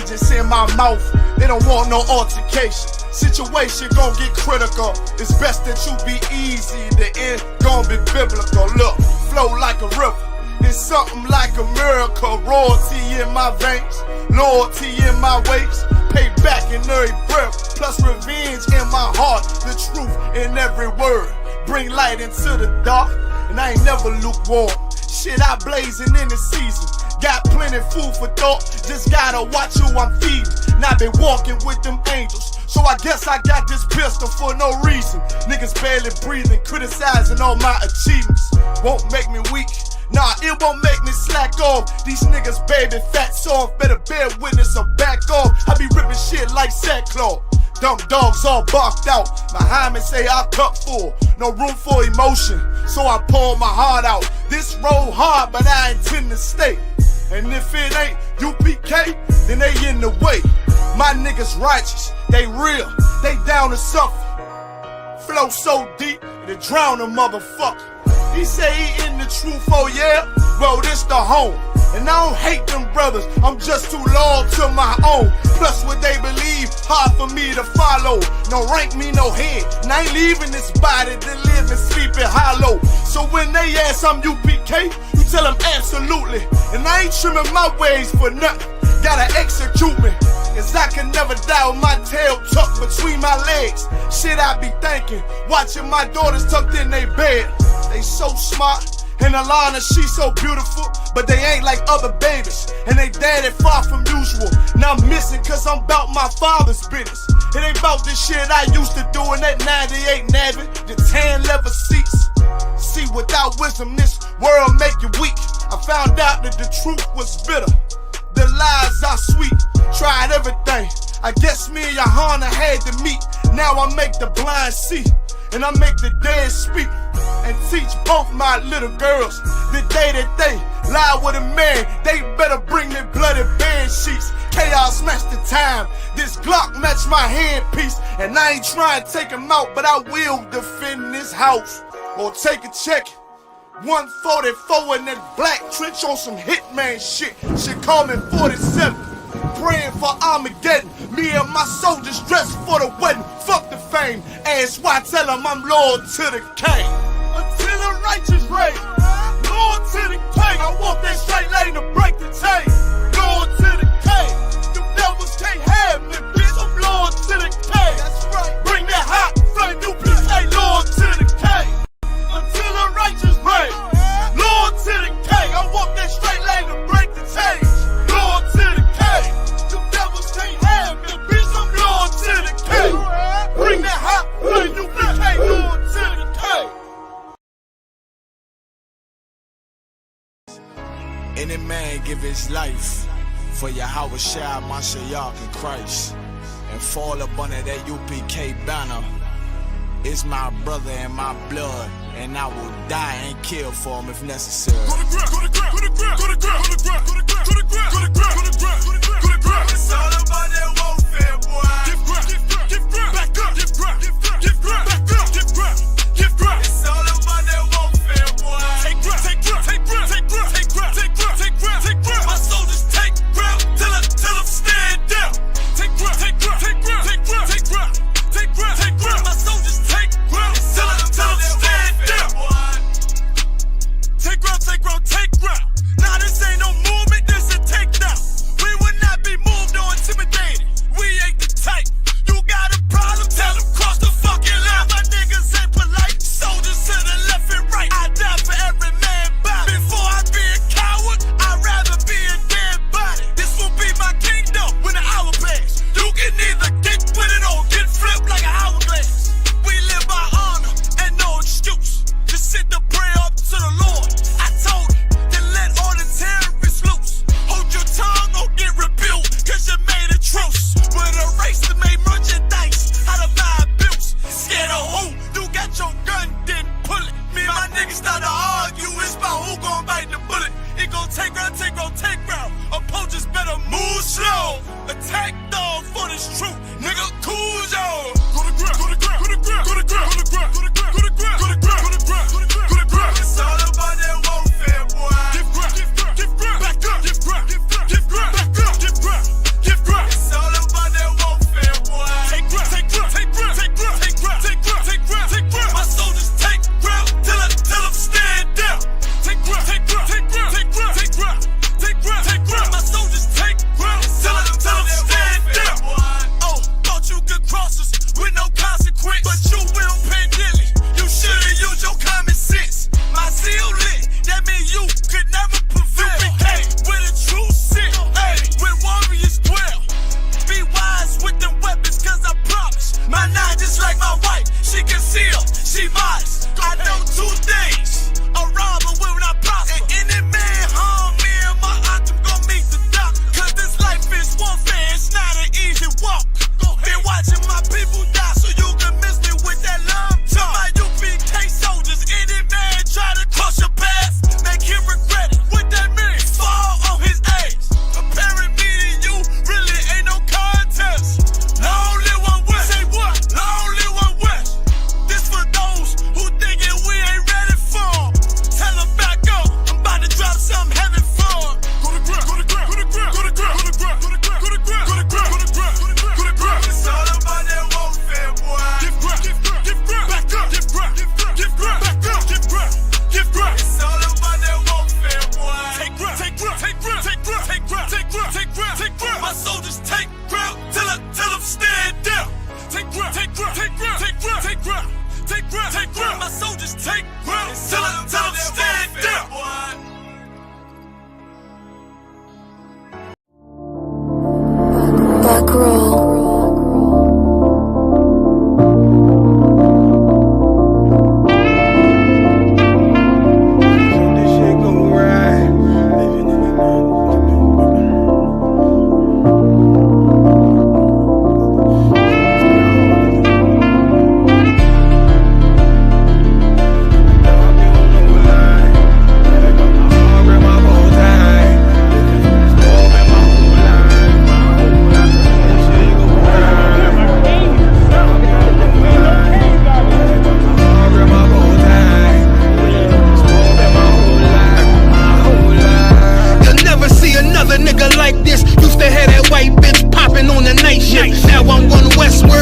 agents in my mouth. They don't want no altercation. Situation gon' get critical. It's best that you be easy. The end gon' be biblical. Look, flow like a river. It's something like a miracle. Royalty in my veins, loyalty in my ways, payback in every breath, plus revenge in my heart. The truth in every word, bring light into the dark, and I ain't never lukewarm. Shit, I blazing in the season. Got plenty food for thought, just gotta watch who I'm feeding. And I been walking with them angels, so I guess I got this pistol for no reason. Niggas barely breathing, criticizing all my achievements. Won't make me weak, nah, it won't make me slack off. These niggas baby fat soft, better bear witness or back off. I be ripping shit like sackcloth. Dumb dogs all barked out. My hymen say I cup full, no room for emotion, so I pour my heart out. This road hard, but I intend to stay. And if it ain't UPK, then they in the way. My niggas righteous, they real, they down to suffer. Flow so deep, it drown a motherfucker. He say he in the truth, oh yeah? Well, this the home. And I don't hate them brothers, I'm just too loyal to my own. Plus what they believe, hard for me to follow. No rank me, no head, and I ain't leaving this body to live and sleep in hollow. So when they ask I'm UPK, you tell them absolutely. And I ain't trimming my ways for nothing, gotta execute me. Cause I can never die with my tail tucked between my legs. Shit I be thinking, watching my daughters tucked in their bed. They so smart, and Alana, she so beautiful, but they ain't like other babies, and they daddy far from usual. Now I'm missing cause I'm about my father's business. It ain't about this shit I used to do in that 98 Navy, the tan leather seats. See, without wisdom this world make you weak. I found out that the truth was bitter, the lies are sweet. Tried everything, I guess me and Johanna had to meet. Now I make the blind see, and I make the dead speak, and teach both my little girls the day that they lie with a man, they better bring me bloody bed sheets. Chaos match the time, this Glock match my handpiece, and I ain't trying to take him out, but I will defend this house or take a check. 144 in that black trench on some hitman shit. Shit call me 47. Praying for Armageddon. Me and my soldiers dressed for the wedding. Fuck the fame. Ask why, tell them I'm loyal to the king. Until the righteous reign. Loyal to the king. I walk that straight lane to break the chain. Loyal to the king. Them devils can't have me, bitch. I'm loyal to the king. That's right. Bring that hot flame, you bitch. Hey, loyal to the king. Until the righteous reign. Loyal to the king. I walk that straight lane to break the chain. Loyal to the king. Them devils can't have me, bitch. I'm loyal to the king. Bring that hot flame, you bitch. Hey, loyal to the king. Any man give his life for Yahweh Shai, Mashiach, and Christ, and fall up under that UPK banner. It's my brother and my blood, and I will die and kill for him if necessary. Go to ground, go to ground, go to ground, go to ground, go to ground, go to ground, go to ground, go to ground, go to ground, go to ground. It's all about that warfare, boy. Give ground, give ground, back up, give ground, give ground, back up, give ground, give ground. It's all about that warfare, boy. Take ground, take ground, take ground, take ground, take ground, take ground, take ground, take ground. My soldiers take ground till them stand down. Take ground, take ground, take ground, take ground, take ground, take ground, take ground. My soldiers take ground till them stand down. Take ground, take ground, take ground. Nah, this ain't no movement, this a takedown. We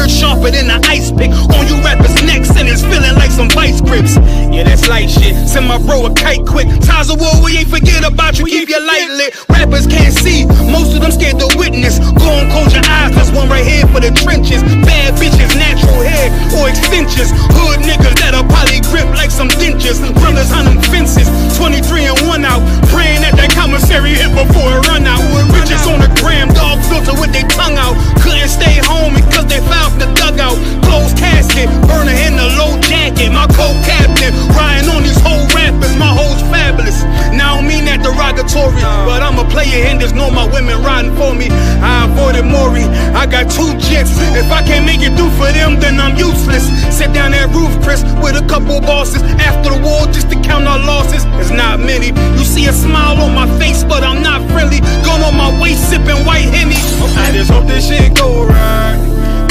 word sharper than an ice pick. On you rappers' necks and it's feeling like some vice grips. Yeah, that's light shit. Send my bro a kite quick. Ties of war, we ain't forget about you. Keep your light lit. Rappers can't see. Most of them scared to witness. Go on, close your eyes. There's one right here for the trenches. Bad bitches, natural hair or extensions. Hood niggas that'll probably grip like some dentures. Brothers on them fences. 23 and 1 out. Praying that commissary hit before it run out. Bitches on the gram, dog filter with their tongue out. Couldn't stay home because they found the dugout. Closed casket, burner in the low jacket. My co-captain, riding on these whole rappers. My hoes fabulous. Now I don't mean that derogatory, but I'm a player and there's no my women riding for me. I avoided Maury, I got 2 jets. If I can't make it through for them, then I'm useless. Sit down that roof, Chris, with a couple bosses. After the war, just to count our losses. It's not many. You see a smile on my face, but I'm not friendly. Gone on my waist, sipping white Henny. I just hope this shit go right.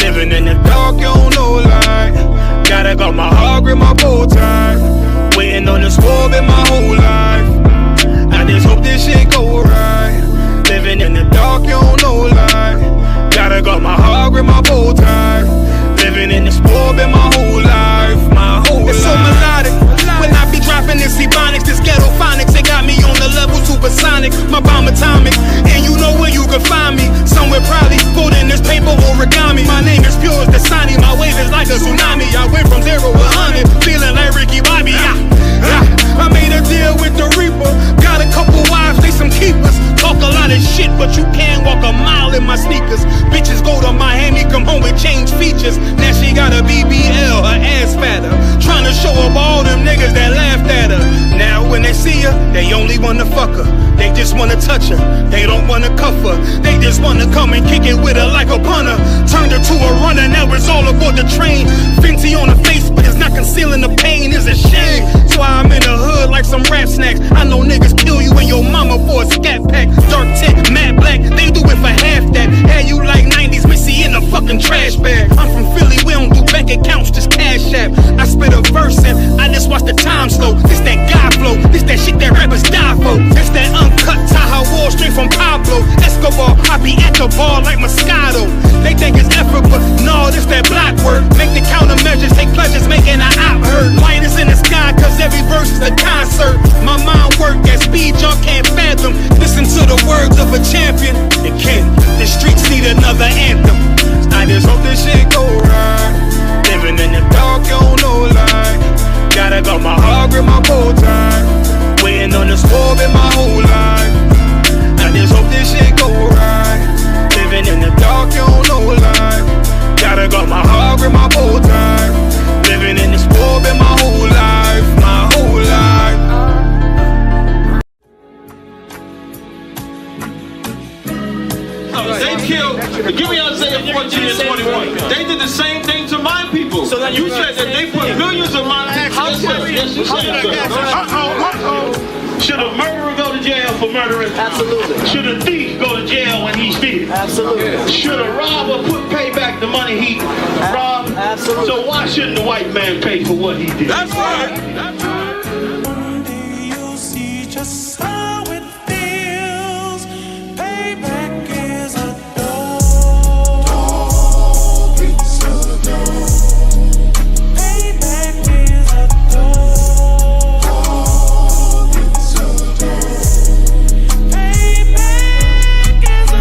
Living in the dark, you don't know light. Gotta got my heart grip, my bow tie. Waiting on the squad in my whole life. I just hope this shit go right. Living in the dark, you don't know light. Gotta got my heart grip, my bow tie. Living in the sport in my whole life. My whole life. It's so melodic. When I be dropping this ebonics, this ghetto phonics, they got me on the level supersonic. My bomb atomic, and you know where you can find me. Somewhere probably folding this paper origami. My name is pure as the Dasani, my wave is like a tsunami. I went from 0 to 100, feeling like Ricky Bobby. I made a deal with the Reaper. Got a couple wives, they some keepers. Talk a lot of shit, but you can't walk a mile in my sneakers. Bitches go to Miami, come home with change features. Now she got a BBL, her ass fatter. Trying to show up all them niggas that laughed at her. Now when they see her, they only wanna fuck her. They just wanna touch her, they don't wanna cuff her. They just wanna come and kick it with her like a punter. Turned her to a runner, now it's all aboard the train. Fenty on her face, but it's not concealing the pain, it's a shame. So I'm in the hood like some rap snacks. I know niggas kill you and your mama for a scat pack. Dark tint, matte black, they do it for half that. Had you like 90s Missy in a fucking trash bag. I'm from Philly, we don't do bank accounts, just cash app. I spit a verse and I just watch the time slow. This that God flow, this that shit that rappers die for. This that uncut Taha Wall straight from Pablo Escobar. I be at the bar like Moscato. They think it's effort, but no, this that block work. Make the countermeasures, take pleasures, making an op hurt. Lighters in the sky, cause every verse is a concert. My mind work at speed y'all can't fathom. Listen to the words of a champion. It can, the streets need another anthem. I just hope this shit go right. Living in the dark, you don't know light. Gotta got my heart grip, my bow tie. Waiting on the squab in my whole life. I just hope this shit go right. Living in the dark, you don't know light. Gotta got my heart grip, my bow tie. Living in the squab in my whole life. My whole life. They killed, give me Isaiah 14 and 21. They did the same thing to my people. So you said that they put billions of my taxes. Should a murderer go to jail for murdering? Absolutely. Should a thief go to jail when he steals? Absolutely. Should a robber pay back the money he robbed? Absolutely. So why shouldn't the white man pay for what he did? That's right. That's right. One day you'll see just how it feels. Payback is a dog. It's a dog. Payback is a dog. It's a dog. Payback is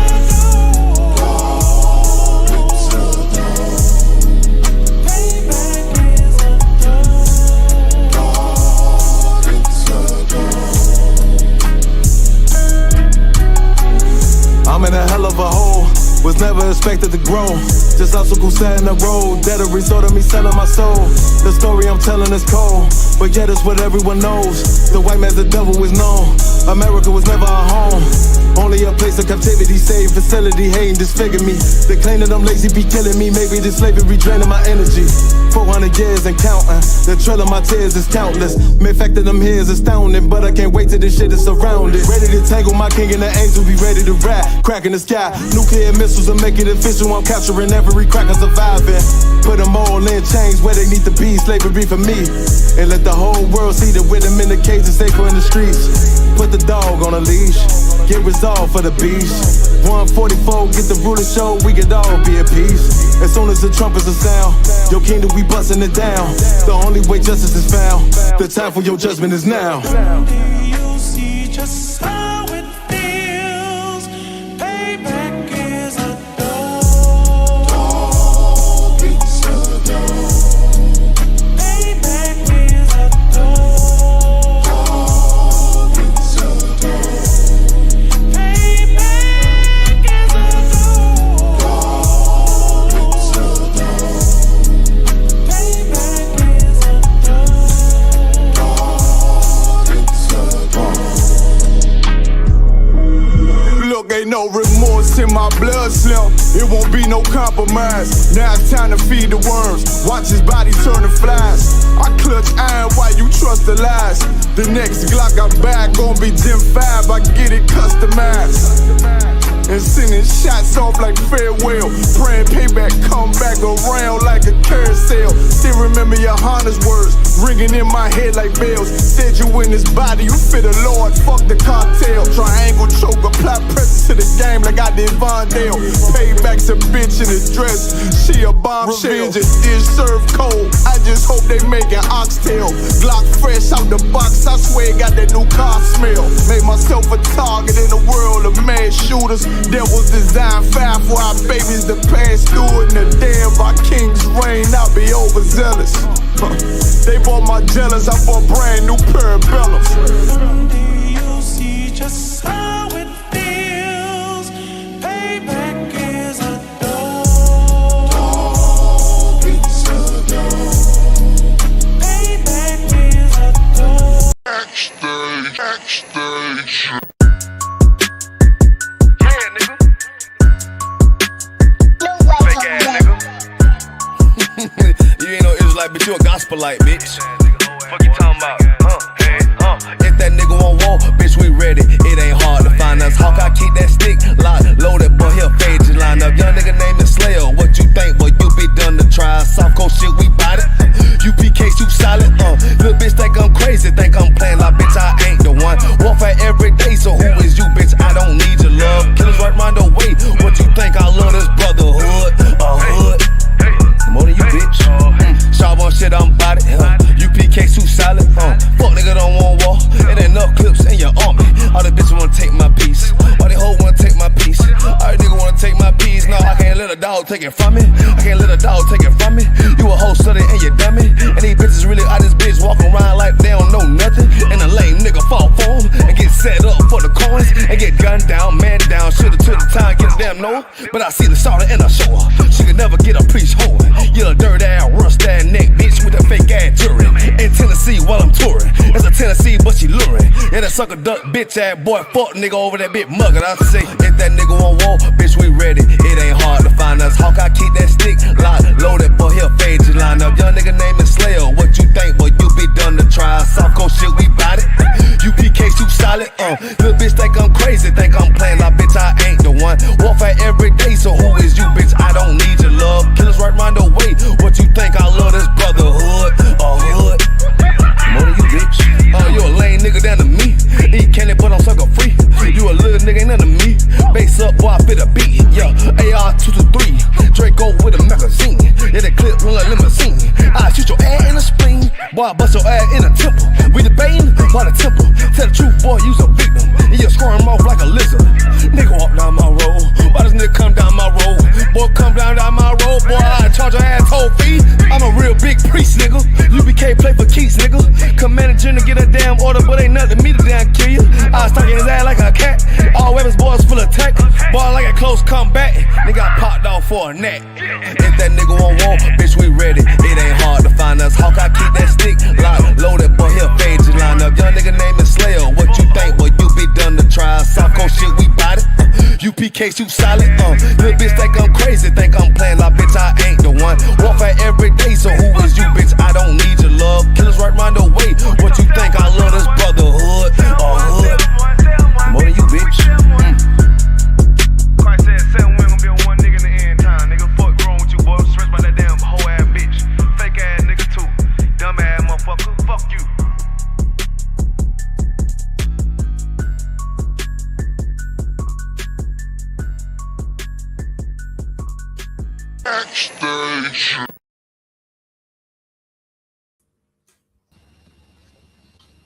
a dog. It's a dog. Payback is a dog. It's a dog. I'm in a hell of a hole, was never expected to grow. Just obstacles set in the road, that a result of me selling my soul. The story I'm telling is cold, but yet it's what everyone knows. The white man's the devil is known. America was never our home, only a place of captivity, safe facility, hating, disfigure me. They claim that I'm lazy, be killing me. Maybe this slavery draining my energy. 400 years and counting, the trail of my tears is countless. Main fact that I'm here is astounding, but I can't wait till this shit is surrounded. Ready to tangle my king and the angel, be ready to rap. Cracking the sky, nuclear missiles and make it official. I'm capturing every cracker surviving. Put them all in chains where they need to be, slavery for me. And let the whole world see that with them in the cages, safer in the streets. Put the dog on a leash. get resolved for the beast. 144, get the ruler show, we could all be at peace. As soon as the trumpets are sound, your kingdom we bustin' it down. The only way justice is found, the time for your judgment is now. Do you see just how it feels? Payback is a dog. It's a dog. Payback is a dog. It's a dog. Payback is a dog. It's a dog. Payback is a Look, ain't no remorse in my blood, Slim. It won't be no compromise. Now it's time to feed the worms. Watch his body turn to flies. I clutch iron while you trust the lies. The next Glock I buy gon' be Gen 5. I get it customized. And sending shots off like farewell. Praying payback come back around like a carousel. Still remember your Honda's words ringing in my head like bells. Said you in this body, you fit the Lord, fuck the cartel. Triangle choke, apply pressure to the game like I did Von Dale. Payback's a bitch in a dress, she a bombshell. Revenge is served cold, I just hope they make an oxtail. Glock fresh out the box, I swear it got that new car smell. Made myself a target in a world of mad shooters. Devils design fire for our babies to pass through. And the day of our king's reign, I'll be overzealous. They bought my jealous, I bought brand new parabellums. Do you see just how it feels? Payback is a dog. It's a dog. Payback is a dog. Backstage. You ain't no Israelite, but you a gospelite, bitch. Fuck you talking about? If that nigga won't walk, bitch, we ready. It ain't hard to find us. Hawk, I keep that stick locked, loaded, boy, he'll fade you line up. Young nigga named Slayer, what you think, boy, you be done to try. Soft coast shit, we bout it. UPK, too solid, little bitch think I'm crazy, think I'm playing like bitch, I ain't the one. Warfare every day, so who is you, bitch? I don't need your love. Killers right round the way, what you think? I love this brotherhood, hood. More than you, bitch. Sharp on shit, I'm bout it. UPK too solid. Fuck nigga don't want war. It ain't enough clips in your army. All the bitches wanna take my piece. All they hoes wanna take my piece. All the niggas wanna take my piece. No, I can't let a dog take it from me. I can't let a dog take it from me. You a hoe study and you dummy. And these bitches really out this bitch walking around like they don't know nothing. And a lame nigga fall for them and get set up for the coins and get gunned down, man down. Shoulda took the time, get a damn no. But I see the shawty and I show her. She could never get a piece holding. You a dirt ass, rust ass neck bitch with a fake ass jewelry. In Tennessee while I'm touring. It's a Tennessee, but she luring. Yeah, that sucker duck bitch ass boy, fuck nigga over that bit mugger. I say, if that nigga won't walk, bitch, we ready. It ain't hard to find us. Hawk, I keep that stick locked, loaded, boy, he'll fade you line up. Young nigga named Slayer, what you think, boy, you be done to try. Soft coast shit, we bout it. UPK too solid, little bitch think I'm crazy, think I'm playing like bitch, I ain't the one. Warfare every day, so who is you, bitch? I don't need your love. Killers right round the way, what you think? I love this brotherhood, hood. More than you, bitch. You a lame nigga down to me. Eat candy, but I'm sucker free. You a little nigga, ain't none of me. Base up, boy, I fit a beat. Yeah, AR-223. Draco with a magazine. Yeah, that clip run like limousine. I shoot your ass in the spleen. Boy, I bust your ass in the temple. We debating by the temple. Tell the truth, boy, you's a victim. And you squirm off like a lizard. Nigga walk down my road. Why does nigga come down my road? Boy, come down my road. Boy, I charge your ass toll fee. I'm a real big priest, nigga. UPK play for keys, nigga. Commanding general get a damn order, but ain't nothing me to damn kill you. I was talking his ass like a cat. All weapons, boys full of tech. Boy, like a close comeback. Nigga, I popped off for a neck. If that nigga won't walk, bitch, we ready. It ain't hard to find us. Hawk, I keep that stick locked, loaded, boy, he'll fade you line up. Young nigga named Slayer, what you think, boy, you be done to try. Soft coast shit, we bout it. UPK too solid, little bitch think I'm crazy, think I'm playing like bitch, I ain't the one. Warfare every day, so who is you, bitch? I don't need your love. Killers right round the way, what you think? I love this brotherhood, hood. More than you, bitch. Christ said 7 women gonna be on one nigga in the end time. Nigga, fuck wrong with you, boy. I'm stressed by that damn hoe ass bitch. Fake ass nigga too. Dumb ass motherfucker. Fuck you.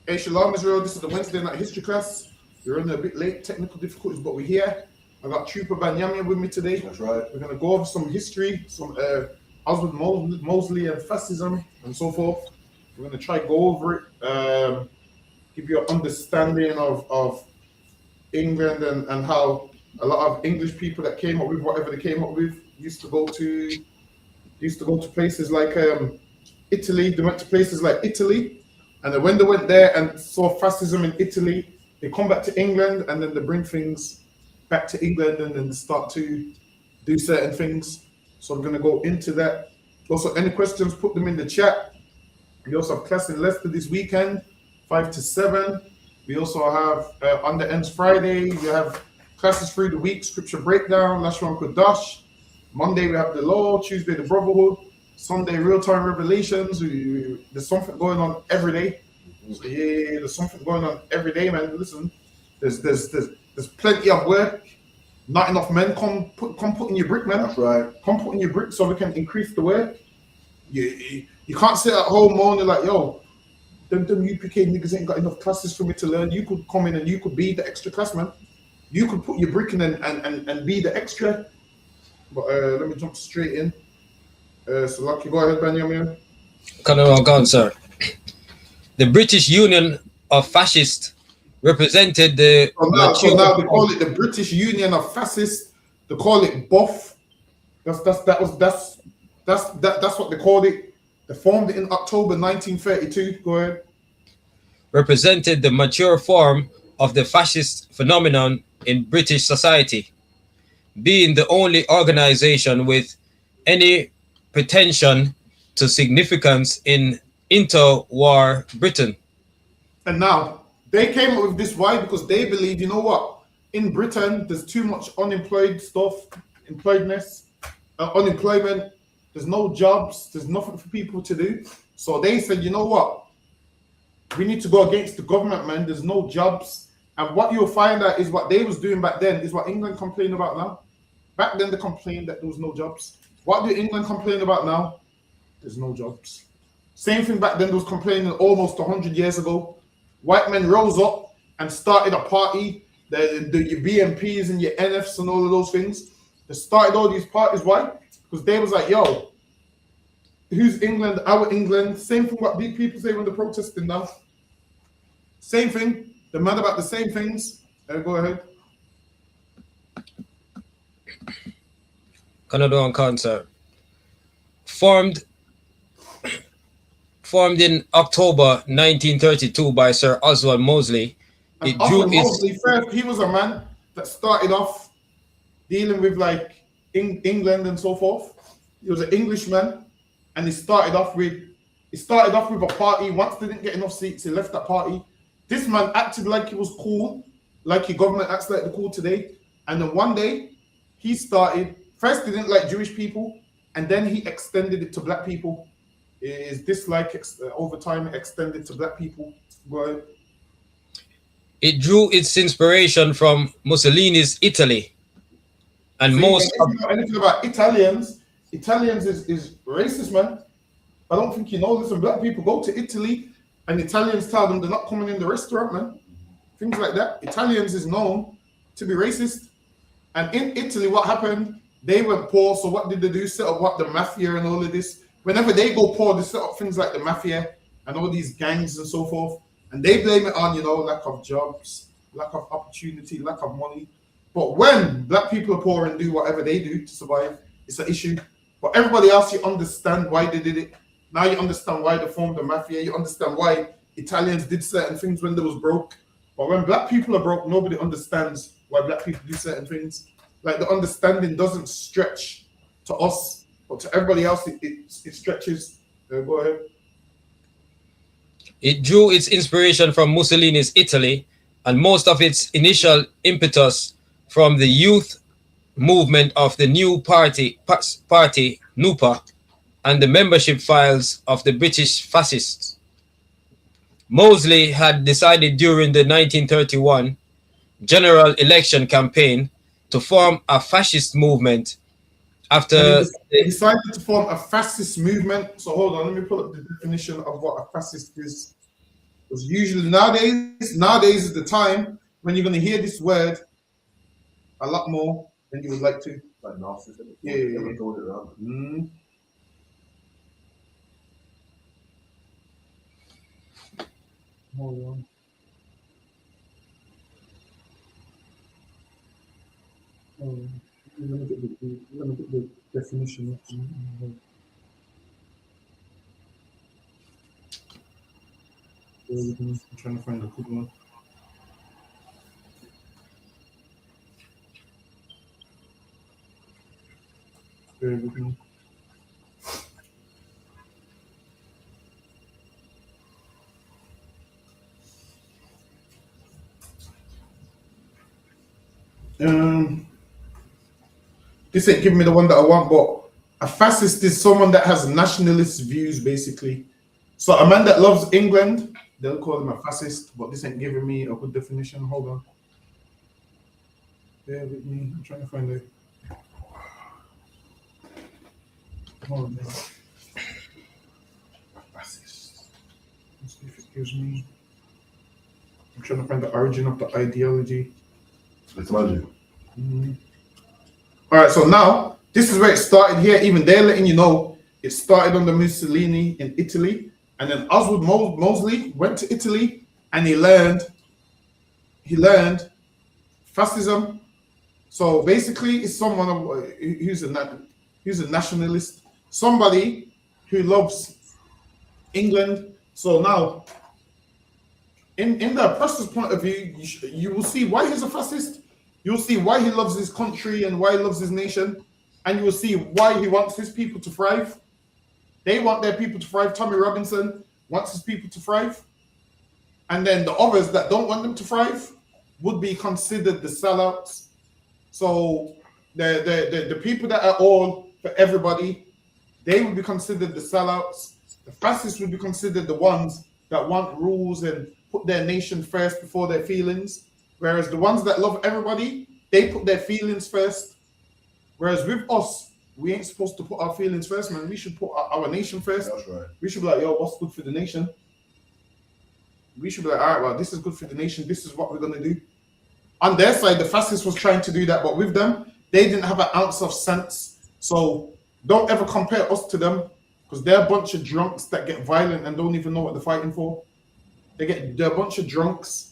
Hey, Shalom Israel, this is the Wednesday night history class. We're running a bit late, technical difficulties, but we're here. I got Trooper Banyamia with me today. That's right. We're going to go over some history, some Oswald Mosley and fascism and so forth. We're going to try to go over it, give you an understanding of England and how a lot of English people that came up with whatever they came up with used to go to places like Italy. They went to places like Italy. And then when they went there and saw fascism in Italy, they come back to England and then they bring things back to England and then they start to do certain things. So I'm going to go into that. Also, any questions, put them in the chat. We also have class in Leicester this weekend, 5 to 7. We also have on the ends Friday, we have classes through the week, scripture breakdown, Lashon Kodash. Monday, we have the law. Tuesday, the brotherhood. Sunday, real-time revelations. There's something going on every day. So yeah, there's something going on every day, man. Listen, there's plenty of work. Not enough men. Come put in your brick, man. That's right. Come put in your brick so we can increase the work. You can't sit at home moaning like, yo, them UPK niggas ain't got enough classes for me to learn. You could come in and you could be the extra class, man. You could put your brick in and be the extra. But let me jump straight in. So Lucky, go ahead, Benjamin. Go on, sir. The British Union of Fascists represented the. So now they call it the British Union of Fascists. They call it BUF. That's what they called it. They formed it in October 1932. Go ahead. Represented the mature form of the fascist phenomenon in British society, being the only organization with any pretension to significance in interwar Britain. And now they came up with this. Why? Because they believe, you know what? In Britain, there's too much unemployment. There's no jobs. There's nothing for people to do. So they said, you know what? We need to go against the government, man. There's no jobs. And what you'll find out is what they was doing back then is what England complained about now. Back then, they complained that there was no jobs. What do England complain about now? There's no jobs. Same thing back then, they was complaining almost 100 years ago. White men rose up and started a party. Your BMPs and your NFs and all of those things. They started all these parties. Why? Because they was like, yo, who's England? Our England. Same thing what big people say when they're protesting now. Same thing. They're mad about the same things. Go ahead. Canada on concert. Formed in October 1932 by Sir Oswald Mosley. Mosley first, he was a man that started off dealing with like England and so forth. He was an Englishman, and he started off with a party. Once they didn't get enough seats, he left that party. This man acted like he was cool, like your government acts like they're cool today. And then one day, he started. First, he didn't like Jewish people, and then he extended it to black people. His dislike over time extended to black people. Go ahead. It drew its inspiration from Mussolini's Italy. And so most if you know anything about Italians is racist, man. I don't think you know. Listen, black people go to Italy and Italians tell them they're not coming in the restaurant, man. Things like that. Italians is known to be racist. And in Italy, what happened? They went poor, so what did they do? Set up the mafia and all of this. Whenever they go poor, they set up things like the mafia and all these gangs and so forth. And they blame it on, lack of jobs, lack of opportunity, lack of money. But when black people are poor and do whatever they do to survive, it's an issue. But everybody else, you understand why they did it. Now you understand why they formed the mafia. You understand why Italians did certain things when they was broke. But when black people are broke, nobody understands why black people do certain things. Like the understanding doesn't stretch to us, but to everybody else, it stretches. Go ahead. It drew its inspiration from Mussolini's Italy, and most of its initial impetus from the youth movement of the new party NUPA, and the membership files of the British fascists. Mosley had decided during the 1931 general election campaign to form a fascist movement After They decided to form a fascist movement. So hold on, let me pull up the definition of what a fascist is. Because usually nowadays is the time when you're going to hear this word a lot more than you would like to. Like narcissist. Yeah. Mm. Hold on. Let me get the definition. I'm trying to find a good one. Bear with me. This ain't giving me the one that I want, but a fascist is someone that has nationalist views, basically. So a man that loves England, they'll call him a fascist, but this ain't giving me a good definition. Hold on. Bear with me. I'm trying to find it. Hold on. Fascist. Let's see if it gives me. I'm trying to find the origin of the ideology. It's magic. All right, so now this is where it started here. Even they're letting you know it started under Mussolini in Italy, and then Oswald Mosley went to Italy and he learned fascism. So basically, it's someone who's a nationalist, somebody who loves England. So now, in the oppressor's point of view, you will see why he's a fascist. You'll see why he loves his country and why he loves his nation. And you will see why he wants his people to thrive. They want their people to thrive. Tommy Robinson wants his people to thrive. And then the others that don't want them to thrive would be considered the sellouts. So the people that are all for everybody, they would be considered the sellouts. The fascists would be considered the ones that want rules and put their nation first before their feelings. Whereas the ones that love everybody, they put their feelings first. Whereas with us, we ain't supposed to put our feelings first, man. We should put our nation first. That's right. We should be like, yo, what's good for the nation? We should be like, all right, well, this is good for the nation. This is what we're going to do. On their side, the fascists was trying to do that. But with them, they didn't have an ounce of sense. So don't ever compare us to them, because they're a bunch of drunks that get violent and don't even know what they're fighting for. They're a bunch of drunks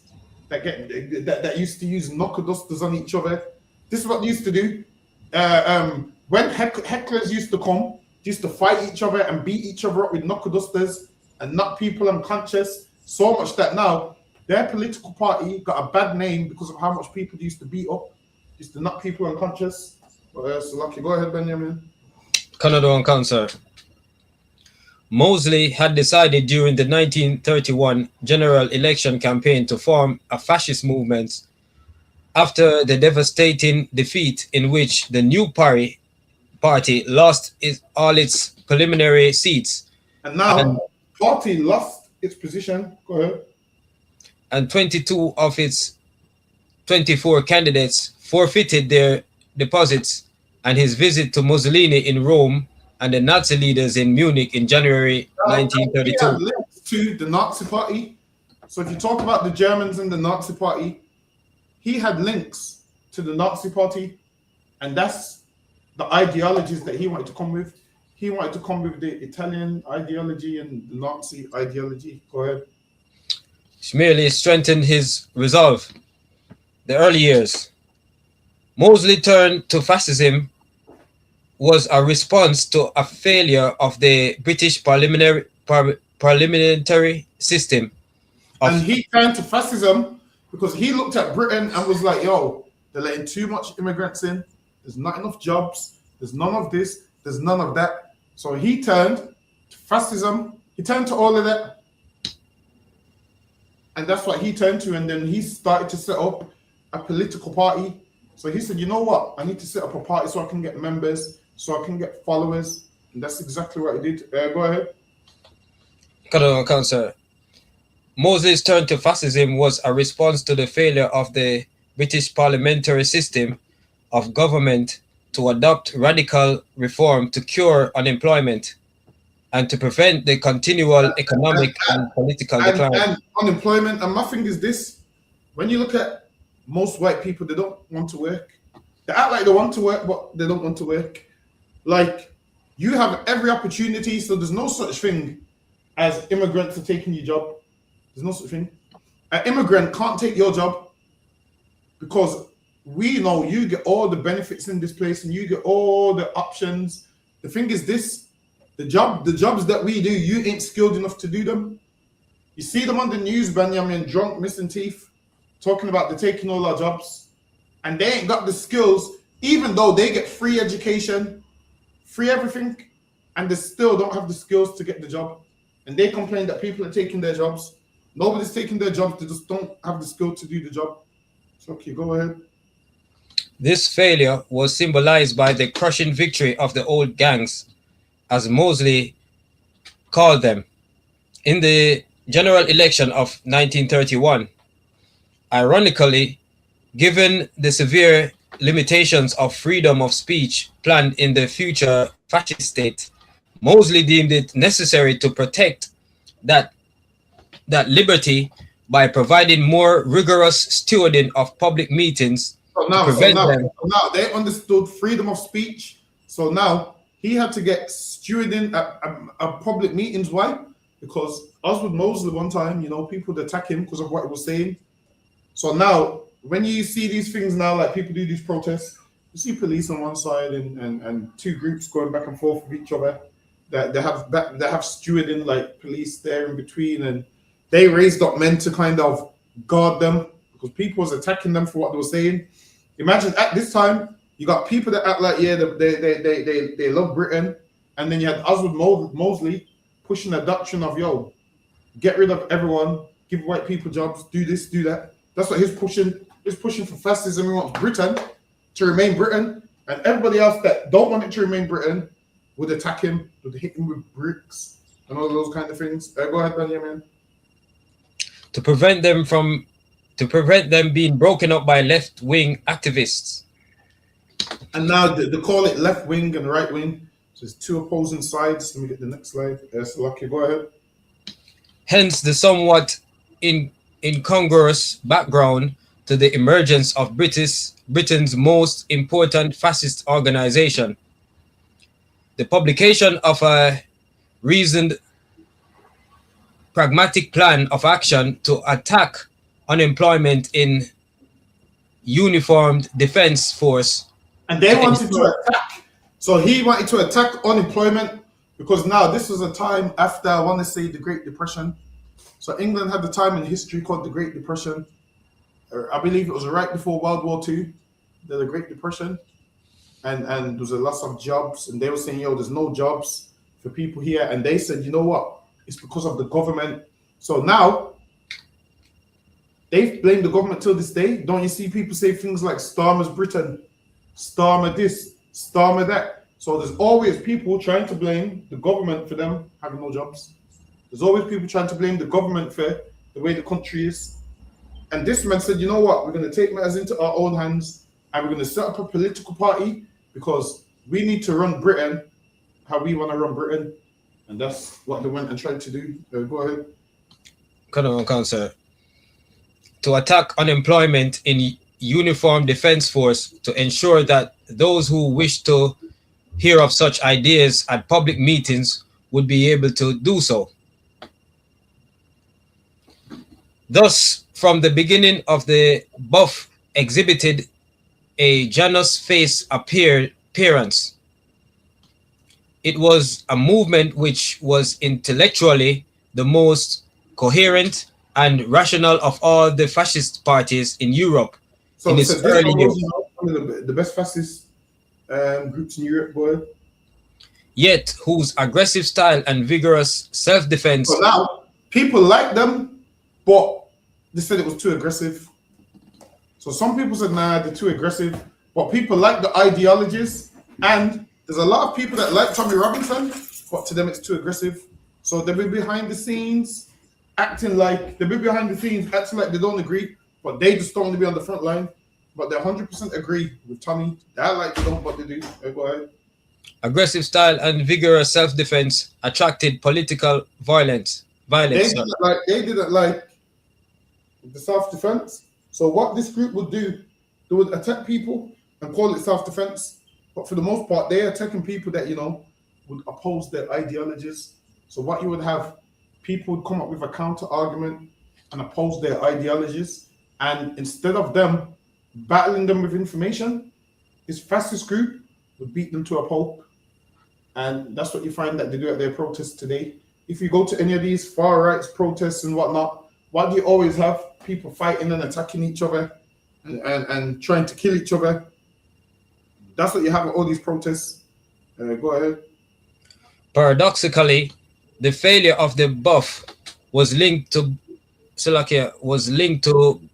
that used to use knuckle dusters on each other. This is what they used to do. When hecklers used to come, they used to fight each other and beat each other up with knuckle dusters and knock people unconscious. So much that now their political party got a bad name because of how much people they used to beat up, used to knock people unconscious. So lucky. Go ahead, Benjamin. Canada on Council. Mosley had decided during the 1931 general election campaign to form a fascist movement after the devastating defeat in which the new party lost all its preliminary seats. And now, party lost its position. Go ahead. And 22 of its 24 candidates forfeited their deposits, and his visit to Mussolini in Rome and the Nazi leaders in Munich in January 1932. He had links to the Nazi party. So if you talk about the Germans and the Nazi party, he had links to the Nazi party, and that's the ideologies that he wanted to come with. He wanted to come with the Italian ideology and the Nazi ideology. Go ahead. Which merely strengthened his resolve. The early years. Mosley turned to fascism was a response to a failure of the British parliamentary system. And he turned to fascism because he looked at Britain and was like, yo, they're letting too much immigrants in. There's not enough jobs. There's none of this. There's none of that. So he turned to fascism. He turned to all of that. And that's what he turned to. And then he started to set up a political party. So he said, you know what? I need to set up a party so I can get members, so I can get followers. And that's exactly what he did. Go ahead. Councillor. Mosley's turn to fascism was a response to the failure of the British parliamentary system of government to adopt radical reform to cure unemployment and to prevent the continual economic and political decline. And unemployment. And my thing is this: when you look at most white people, they don't want to work. They act like they want to work, but they don't want to work. Like, you have every opportunity, so there's no such thing as immigrants are taking your job. There's no such thing. An immigrant can't take your job because we know you get all the benefits in this place and you get all the options. The thing is this: the jobs that we do, you ain't skilled enough to do them. You see them on the news, Benjamin, drunk, missing teeth, talking about they're taking all our jobs, and they ain't got the skills, even though they get free education, free everything, and they still don't have the skills to get the job. And they complain that people are taking their jobs. Nobody's taking their jobs, they just don't have the skill to do the job. So, okay, go ahead. This failure was symbolized by the crushing victory of the old gangs, as Mosley called them, in the general election of 1931. Ironically, given the severe limitations of freedom of speech planned in the future fascist state, Mosley deemed it necessary to protect that liberty by providing more rigorous stewarding of public meetings. So now they understood freedom of speech. So now he had to get stewarding at public meetings. Why? Because Oswald Mosley one time, people would attack him because of what he was saying. So now, when you see these things now, like people do these protests, you see police on one side and two groups going back and forth with each other. That they have stewarding, like police there in between, and they raised up men to kind of guard them because people was attacking them for what they were saying. Imagine at this time you got people that act like they love Britain, and then you had Oswald Mosley pushing a doctrine of get rid of everyone, give white people jobs, do this, do that. That's what he's pushing. He's pushing for fascism. He wants Britain to remain Britain, and everybody else that don't want it to remain Britain would attack him, would hit him with bricks and all those kind of things. Go ahead, Benjamin. To prevent them being broken up by left-wing activists. And now they call it left wing and right wing. So there's two opposing sides. Let me get the next slide. So Lucky, go ahead. Hence the somewhat incongruous background to the emergence of Britain's most important fascist organization. The publication of a reasoned, pragmatic plan of action to attack unemployment in uniformed defense force. And they wanted to attack. So he wanted to attack unemployment because now this was a time after, I want to say, the Great Depression. So England had the time in history called the Great Depression. I believe it was right before World War II, the Great Depression. And there was a lot of jobs, and they were saying, there's no jobs for people here. And they said, you know what? It's because of the government. So now, they blame the government till this day. Don't you see people say things like Starmer's Britain, Starmer this, Starmer that? So there's always people trying to blame the government for them having no jobs. There's always people trying to blame the government for the way the country is. And this man said, you know what? We're going to take matters into our own hands, and we're going to set up a political party because we need to run Britain how we want to run Britain. And that's what they went and tried to do. Go ahead. Come on, sir. To attack unemployment in uniformed defense force to ensure that those who wish to hear of such ideas at public meetings would be able to do so. Thus, from the beginning of the buff exhibited a Janus face appearance. It was a movement which was intellectually the most coherent and rational of all the fascist parties in Europe. So, in its early years. One of the best fascist groups in Europe, boy. Yet, whose aggressive style and vigorous self-defense. So now, people like them, but they said it was too aggressive. So some people said, nah, they're too aggressive. But people like the ideologies. And there's a lot of people that like Tommy Robinson, but to them it's too aggressive. So they'll be behind the scenes, acting like they don't agree, but they just don't want to be on the front line. but they 100% agree with Tommy. They like they don't, but they do. Go ahead. Aggressive style and vigorous self-defense attracted political violence. They didn't like the self-defense. So what this group would do, they would attack people and call it self-defense. But for the most part, they're attacking people that, you know, would oppose their ideologies. So what you would have, people would come up with a counter argument and oppose their ideologies. And instead of them battling them with information, this fascist group would beat them to a pulp. And that's what you find that they do at their protests today. If you go to any of these far right protests and whatnot, what do you always have? People fighting and attacking each other and trying to kill each other. That's what you have at all these protests. Go ahead. Paradoxically, the failure of the buff was linked to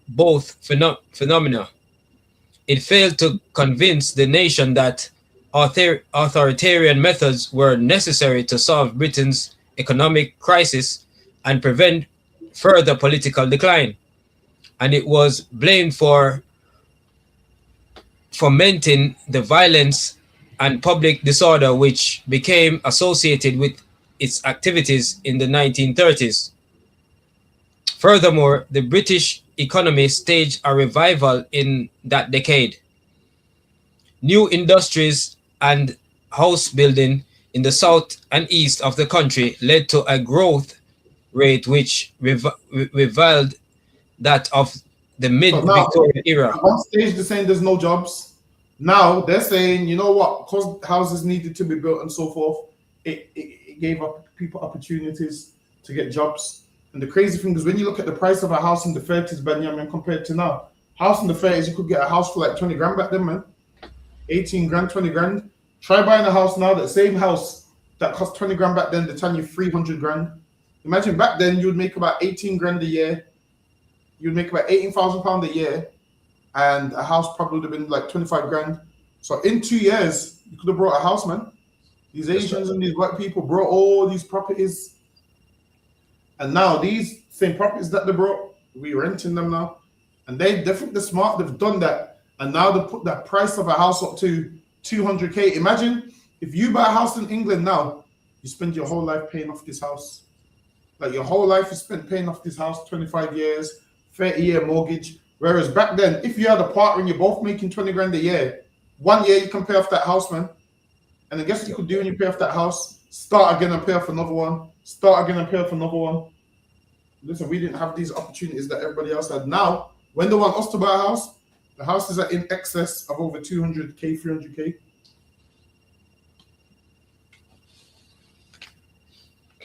both phenomena. It failed to convince the nation that authoritarian methods were necessary to solve Britain's economic crisis and prevent further political decline. And it was blamed for fomenting the violence and public disorder which became associated with its activities in the 1930s. Furthermore, the British economy staged a revival in that decade. New industries and house building in the south and east of the country led to a growth rate which rivaled that of the mid-Victorian era. At one stage, they're saying there's no jobs. Now they're saying, you know what, because houses needed to be built and so forth, it gave up people opportunities to get jobs. And the crazy thing is when you look at the price of a house in the 30s, Benjamin, compared to now, house in the 30s, you could get a house for like 20 grand back then, man. 18 grand, 20 grand. Try buying a house now, that same house that cost 20 grand back then, they're telling you 300 grand. Imagine back then you would make about 18 grand a year. You'd make about 18,000 pounds a year, and a house probably would have been like 25 grand. So in 2 years, you could have brought a house, man. These Asians and these white people brought all these properties. And now these same properties that they brought, we're renting them now. And they're smart, they've done that. And now they put that price of a house up to 200K. Imagine if you buy a house in England now, you spend your whole life paying off this house. Like your whole life is spent paying off this house, 25 years, 30-year mortgage. Whereas back then, if you had a partner and you're both making 20 grand a year, 1 year you can pay off that house, man. And I guess what you could do when you pay off that house, start again and pay off another one, start again and pay off another one. Listen, we didn't have these opportunities that everybody else had. Now, when they want us to buy a house, the houses are in excess of over 200K, 300K.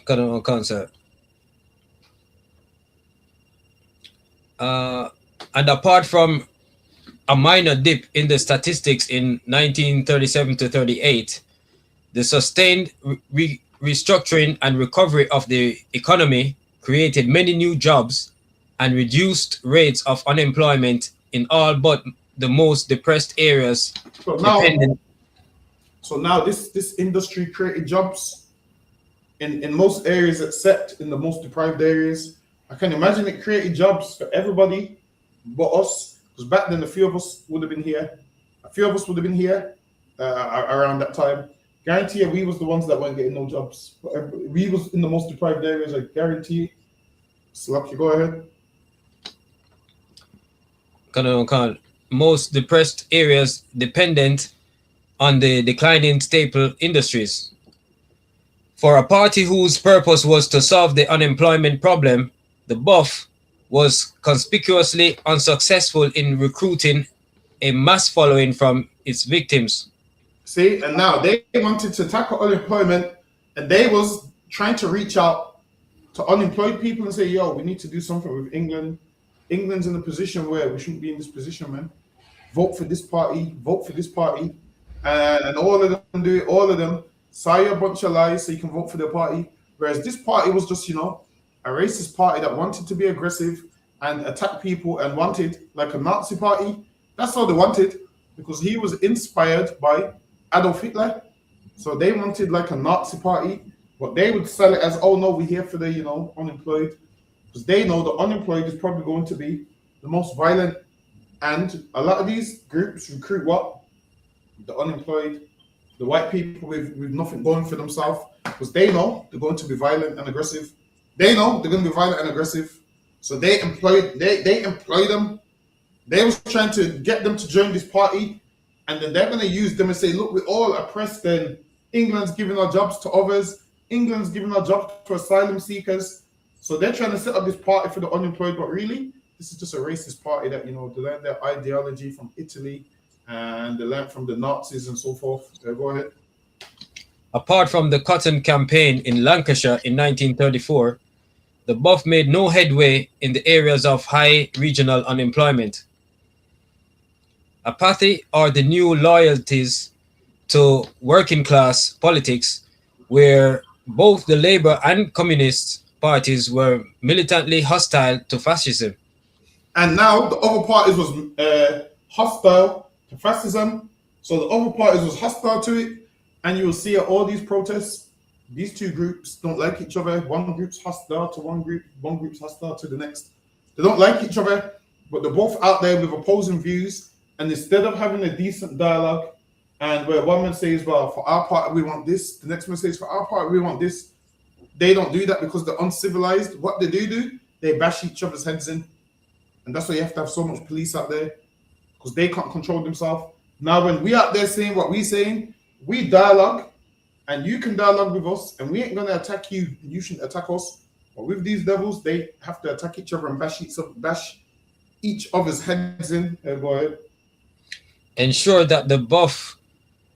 Got on concert. And apart from a minor dip in the statistics in 1937 to 38, the sustained restructuring and recovery of the economy created many new jobs and reduced rates of unemployment in all but the most depressed areas. So now this industry created jobs in most areas except in the most deprived areas. I can imagine it created jobs for everybody but us, because back then a few of us would have been here. Around that time. Guarantee you, we was the ones that weren't getting no jobs. We was in the most deprived areas, I guarantee. Slap, you go ahead. Most depressed areas dependent on the declining staple industries. For a party whose purpose was to solve the unemployment problem, the BUF was conspicuously unsuccessful in recruiting a mass following from its victims. See, and now they wanted to tackle unemployment, and they was trying to reach out to unemployed people and say, yo, we need to do something with England. England's in a position where we shouldn't be in this position, man. Vote for this party, and all of them do it, all of them. Say a bunch of lies so you can vote for their party. Whereas this party was just, a racist party that wanted to be aggressive and attack people and wanted like a Nazi party. That's all they wanted, because he was inspired by Adolf Hitler. So they wanted like a Nazi party, but they would sell it as, oh no, we're here for the, unemployed. Because they know the unemployed is probably going to be the most violent And a lot of these groups recruit what? The unemployed, the white people with nothing going for themselves, because they know they're going to be violent and aggressive. They know they're going to be violent and aggressive. So they employ them. They was trying to get them to join this party, and then they're going to use them and say, look, we're all oppressed, and England's giving our jobs to others. England's giving our jobs to asylum seekers. So they're trying to set up this party for the unemployed, but really, this is just a racist party that, they learned their ideology from Italy, and they learned from the Nazis and so forth. So go ahead. Apart from the Cotton Campaign in Lancashire in 1934, the BUF made no headway in the areas of high regional unemployment. Apathy, or the new loyalties to working class politics, where both the Labour and Communist parties were militantly hostile to fascism. And now the other parties was hostile to fascism. So the other parties was hostile to it. And you will see at all these protests, these two groups don't like each other. One group's hostile to one group's hostile to the next. They don't like each other, but they're both out there with opposing views. And instead of having a decent dialogue, and where one man says, well, for our part, we want this, the next man says, for our part, we want this, they don't do that because they're uncivilized. What they do, they bash each other's heads in. And that's why you have to have so much police out there, because they can't control themselves. Now, when we out there saying what we're saying, we dialogue, and you can dialogue with us, and we ain't going to attack you, and you shouldn't attack us. But with these devils, they have to attack each other and bash each other's heads in. Go ahead. Ensure that the BUF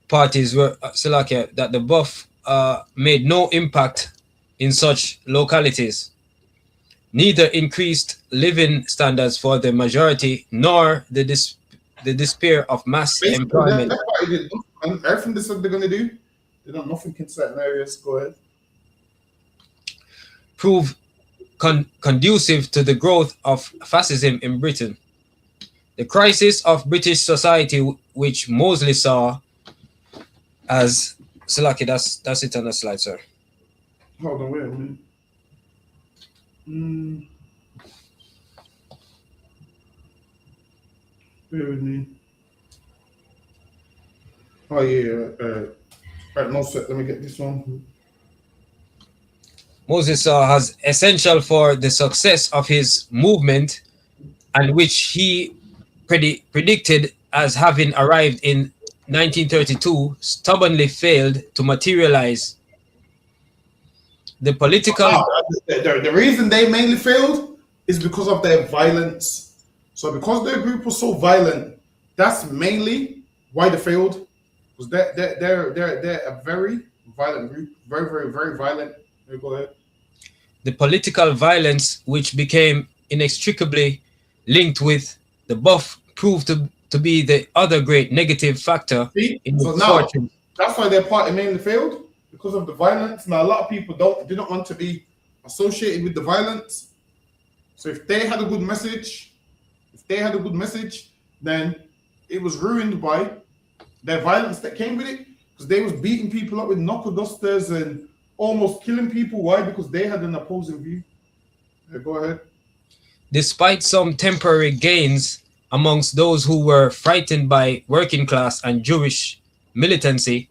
parties were, that the BUF made no impact in such localities. Neither increased living standards for the majority, nor the despair of mass Basically, employment. And everything they said they're going to do, they done nothing in certain areas. Go ahead. Prove conducive to the growth of fascism in Britain. The crisis of British society, which Mosley saw as Salaki, that's it on the slide, sir. Hold on, wait a minute. Bear with me. Oh yeah, right, no sweat. Let me get this one. Moses saw as essential for the success of his movement, and which he predicted as having arrived in 1932, stubbornly failed to materialize. The political... The reason they mainly failed is because of their violence. So because their group was so violent, that's mainly why they failed. Because they're a very violent group, very violent. Go ahead. The political violence, which became inextricably linked with the BUF, proved to be the other great negative factor in so the now, fortune. That's why their party mainly failed, because of the violence. Now a lot of people didn't want to be associated with the violence. So if they had a good message, then it was ruined by their violence that came with it, because they was beating people up with knuckle dusters and almost killing people. Why? Because they had an opposing view. Go ahead. Despite some temporary gains amongst those who were frightened by working class and Jewish militancy,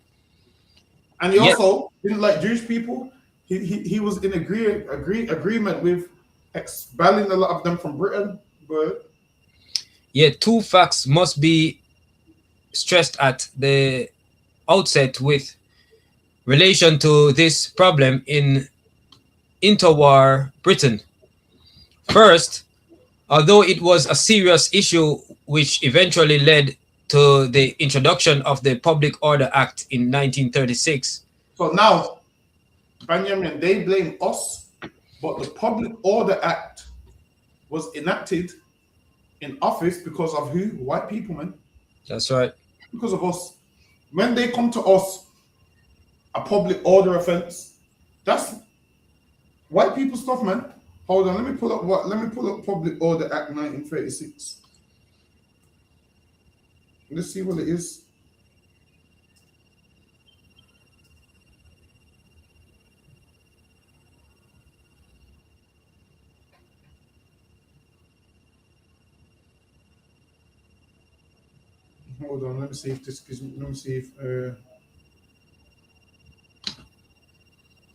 and he also didn't like Jewish people. He was in agreement with expelling a lot of them from Britain. But yet two facts must be stressed at the outset with relation to this problem in interwar Britain. First, although it was a serious issue which eventually led to the introduction of the Public Order Act in 1936. So now, Benjamin, they blame us, but the Public Order Act was enacted in office because of who? White people, man. That's right. Because of us. When they come to us, a public order offense, that's white people stuff, man. Hold on, let me pull up Public Order Act 1936. Let's see what it is. Hold on, let me see if this gives me. Let me see if.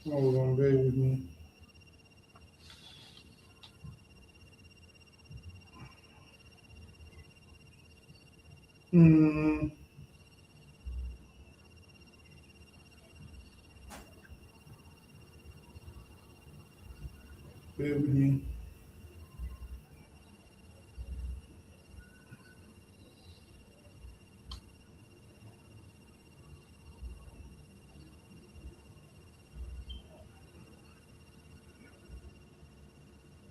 Hold on, bear with me. Hmm. Bear with me.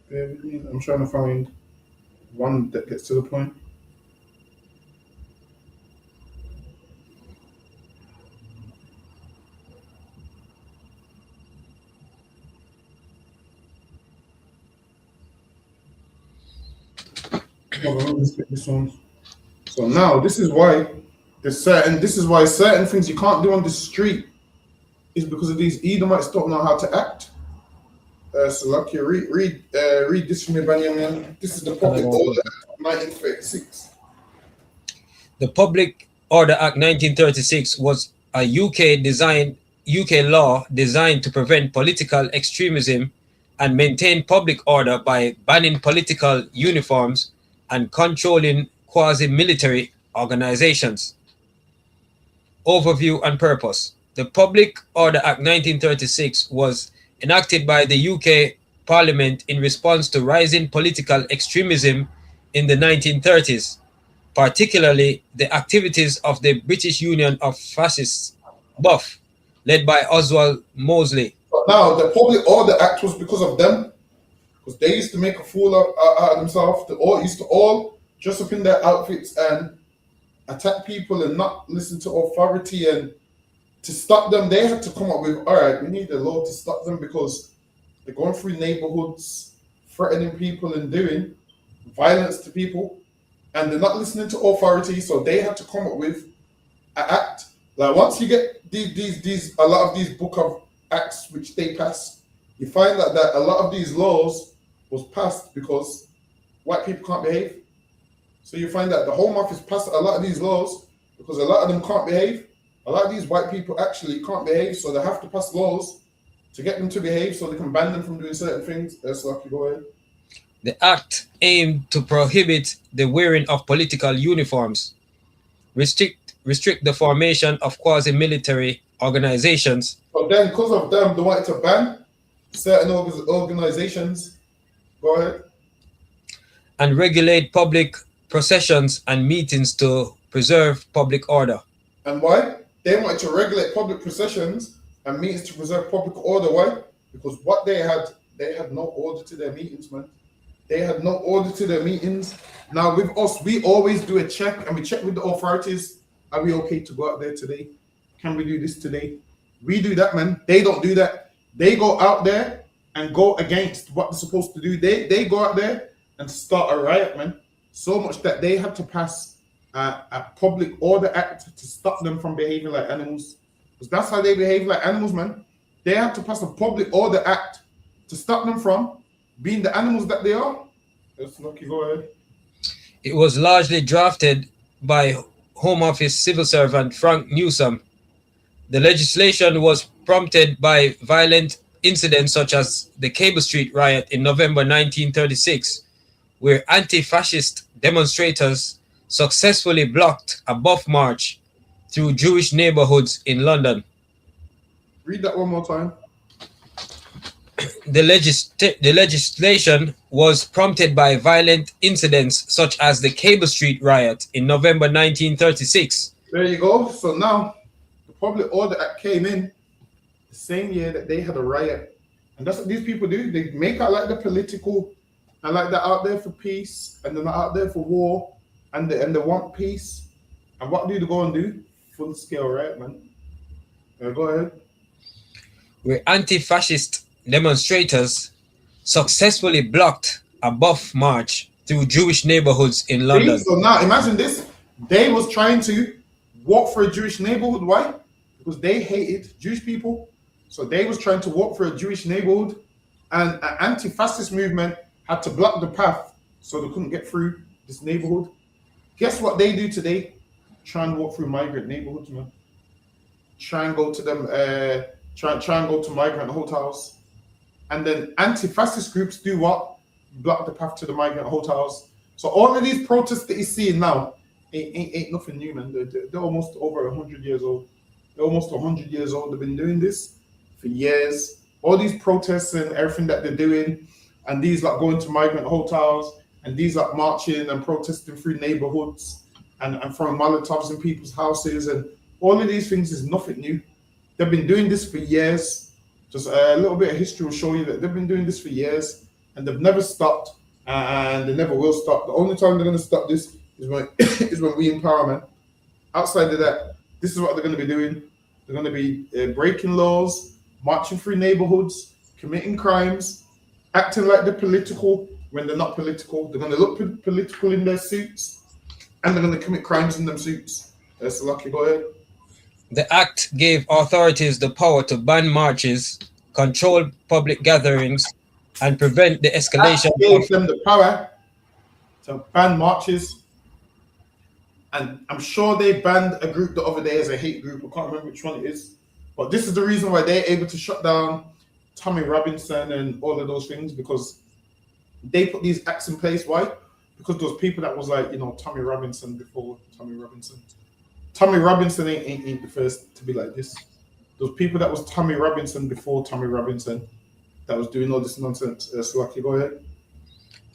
Bear with me. I'm trying to find one that gets to the point. Hold on, let's get this one. So now this is why certain things you can't do on the street is because of these Edomites don't know how to act. So lucky read this from me, Benjamin. This is the Public Order Act of 1936. The Public Order Act 1936 was a UK law designed to prevent political extremism and maintain public order by banning political uniforms and controlling quasi-military organizations. Overview and purpose. The Public Order Act 1936 was enacted by the UK Parliament in response to rising political extremism in the 1930s, particularly the activities of the British Union of Fascists, BUF, led by Oswald Mosley. But now the Public Order Act was because of them, because they used to make a fool out of themselves. They all used to all dress up in their outfits and attack people and not listen to authority. And to stop them, they had to come up with, all right, we need a law to stop them because they're going through neighborhoods, threatening people and doing violence to people, and they're not listening to authority. So they had to come up with an act. Like once you get these a lot of these book of acts which they pass, you find that a lot of these laws was passed because white people can't behave. So you find that the Home Office passed a lot of these laws because a lot of them can't behave. A lot of these white people actually can't behave, so they have to pass laws to get them to behave so they can ban them from doing certain things. That's lucky, go ahead. The act aimed to prohibit the wearing of political uniforms, restrict the formation of quasi-military organizations. But then, because of them, they wanted to ban certain organizations. Go ahead. And regulate public processions and meetings to preserve public order. And why? They wanted to regulate public processions and meetings to preserve public order. Why? Because what they had no order to their meetings, man. They had no order to their meetings. Now with us, we always do a check and we check with the authorities. Are we okay to go out there today? Can we do this today? We do that, man. They don't do that. They go out there and go against what they're supposed to do. They go out there and start a riot, man. So much that they had to pass a Public Order Act to stop them from behaving like animals. Because that's how they behave like animals, man. They had to pass a Public Order Act to stop them from being the animals that they are. That's lucky, go ahead. It was largely drafted by Home Office civil servant Frank Newsom. The legislation was prompted by violent incidents such as the Cable Street riot in November 1936, where anti-fascist demonstrators successfully blocked a BUF march through Jewish neighborhoods in London. Read that one more time. The legislation was prompted by violent incidents such as the Cable Street riot in November 1936. There you go. So now the Public Order Act came in the same year that they had a riot. And that's what these people do. They make out like the political and like they're out there for peace and they're not out there for war. And they want peace. And what do they go and do? Full scale riot, man. Go ahead. Where anti-fascist demonstrators successfully blocked a BUF march through Jewish neighborhoods in London. So now imagine this. They was trying to walk for a Jewish neighborhood. Why? Because they hated Jewish people. So they was trying to walk for a Jewish neighborhood. And an anti-fascist movement had to block the path so they couldn't get through this neighborhood. Guess what they do today? Try and walk through migrant neighborhoods, man. Try and go to them. Try and go to migrant hotels, and then anti-fascist groups do what? Block the path to the migrant hotels. So all of these protests that you're seeing now ain't nothing new, man. They're almost over 100 years old. They're almost 100 years old. They've been doing this for years. All these protests and everything that they're doing, and these like going to migrant hotels, and these like marching and protesting through neighborhoods, and throwing Molotovs in people's houses, and all of these things is nothing new. They've been doing this for years. Just a little bit of history will show you that they've been doing this for years, and they've never stopped, and they never will stop. The only time they're going to stop this is when we empower, man. Outside of that, this is what they're going to be doing. They're going to be breaking laws, marching through neighborhoods, committing crimes, acting like they're political when they're not political. They're going to look political in their suits, and they're going to commit crimes in them suits. That's lucky. Go ahead. The act gave authorities the power to ban marches, control public gatherings, and prevent the escalation. Act gave them the power to ban marches, and I'm sure they banned a group the other day as a hate group. I can't remember which one it is, but this is the reason why they're able to shut down Tommy Robinson and all of those things, because they put these acts in place. Why? Because those people that was like, Tommy Robinson before Tommy Robinson. Tommy Robinson ain't the first to be like this. Those people that was Tommy Robinson before Tommy Robinson that was doing all this nonsense. Lucky, go ahead.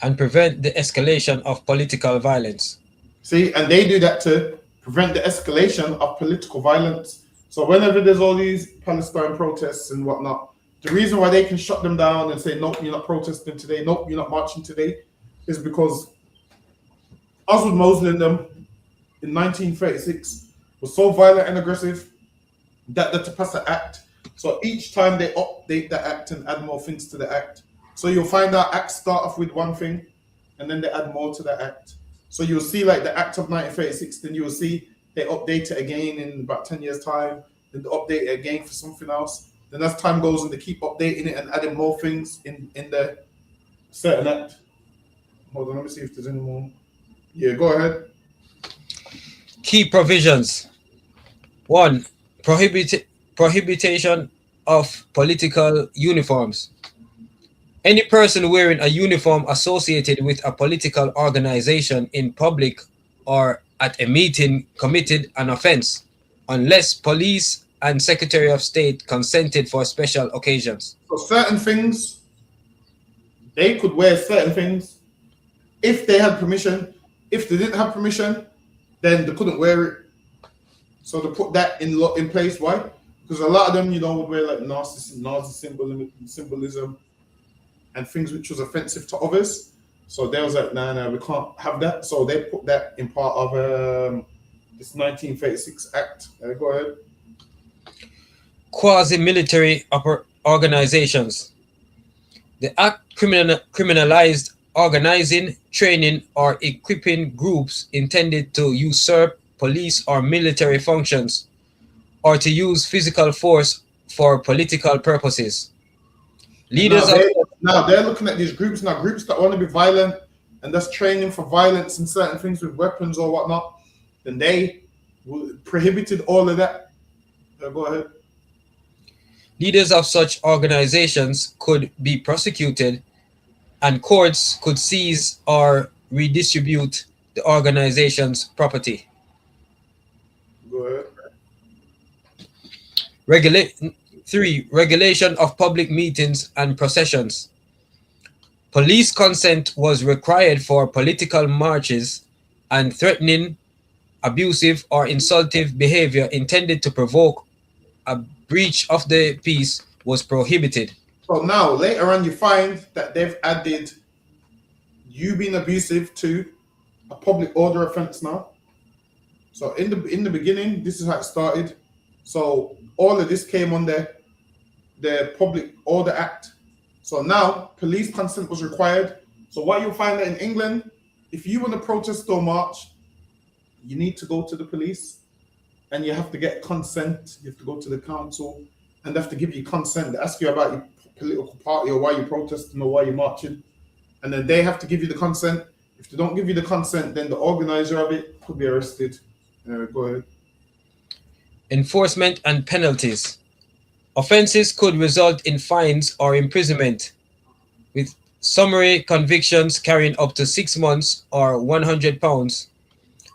And prevent the escalation of political violence. See, and they do that to prevent the escalation of political violence. So whenever there's all these Palestine protests and whatnot, the reason why they can shut them down and say, nope, you're not protesting today, nope, you're not marching today, is because Oswald Mosley and them in 1936 was so violent and aggressive that they had to pass an act. So each time they update the act and add more things to the act. So you'll find that acts start off with one thing and then they add more to the act. So you'll see like the act of 1936, then you'll see they update it again in about 10 years time, then they update it again for something else. Then as time goes on, they keep updating it and adding more things in the certain act. Hold on, let me see if there's any more. Yeah, go ahead. Key provisions. 1. Prohibition of political uniforms. Any person wearing a uniform associated with a political organization in public or at a meeting committed an offense, unless police and Secretary of State consented for special occasions. So certain things, they could wear certain things if they had permission. If they didn't have permission, then they couldn't wear it. So they put that in place. Why? Because a lot of them, would wear like Nazi symbolism and things which was offensive to others. So they was like, no, we can't have that. So they put that in part of this 1936 Act. Go ahead. Quasi-military organizations. The Act criminalized organizing, training, or equipping groups intended to usurp police or military functions, or to use physical force for political purposes. Leaders now they're looking at these groups now, groups that want to be violent and that's training for violence and certain things with weapons or whatnot. Then they prohibited all of that. Go ahead. Leaders of such organizations could be prosecuted, and courts could seize or redistribute the organization's property. Go ahead. 3. Regulation of public meetings and processions. Police consent was required for political marches, and threatening, abusive, or insultive behavior intended to provoke a breach of the peace was prohibited. So now, later on, you find that they've added you being abusive to a public order offense now. So in the beginning, this is how it started. So all of this came under the Public Order Act. So now police consent was required. So what you'll find that in England, if you want to protest or march, you need to go to the police and you have to get consent. You have to go to the council and they have to give you consent. They ask you about your political party or why you're protesting or why you're marching. And then they have to give you the consent. If they don't give you the consent, then the organizer of it could be arrested Go ahead. Enforcement and penalties. Offenses could result in fines or imprisonment, with summary convictions carrying up to 6 months or £100,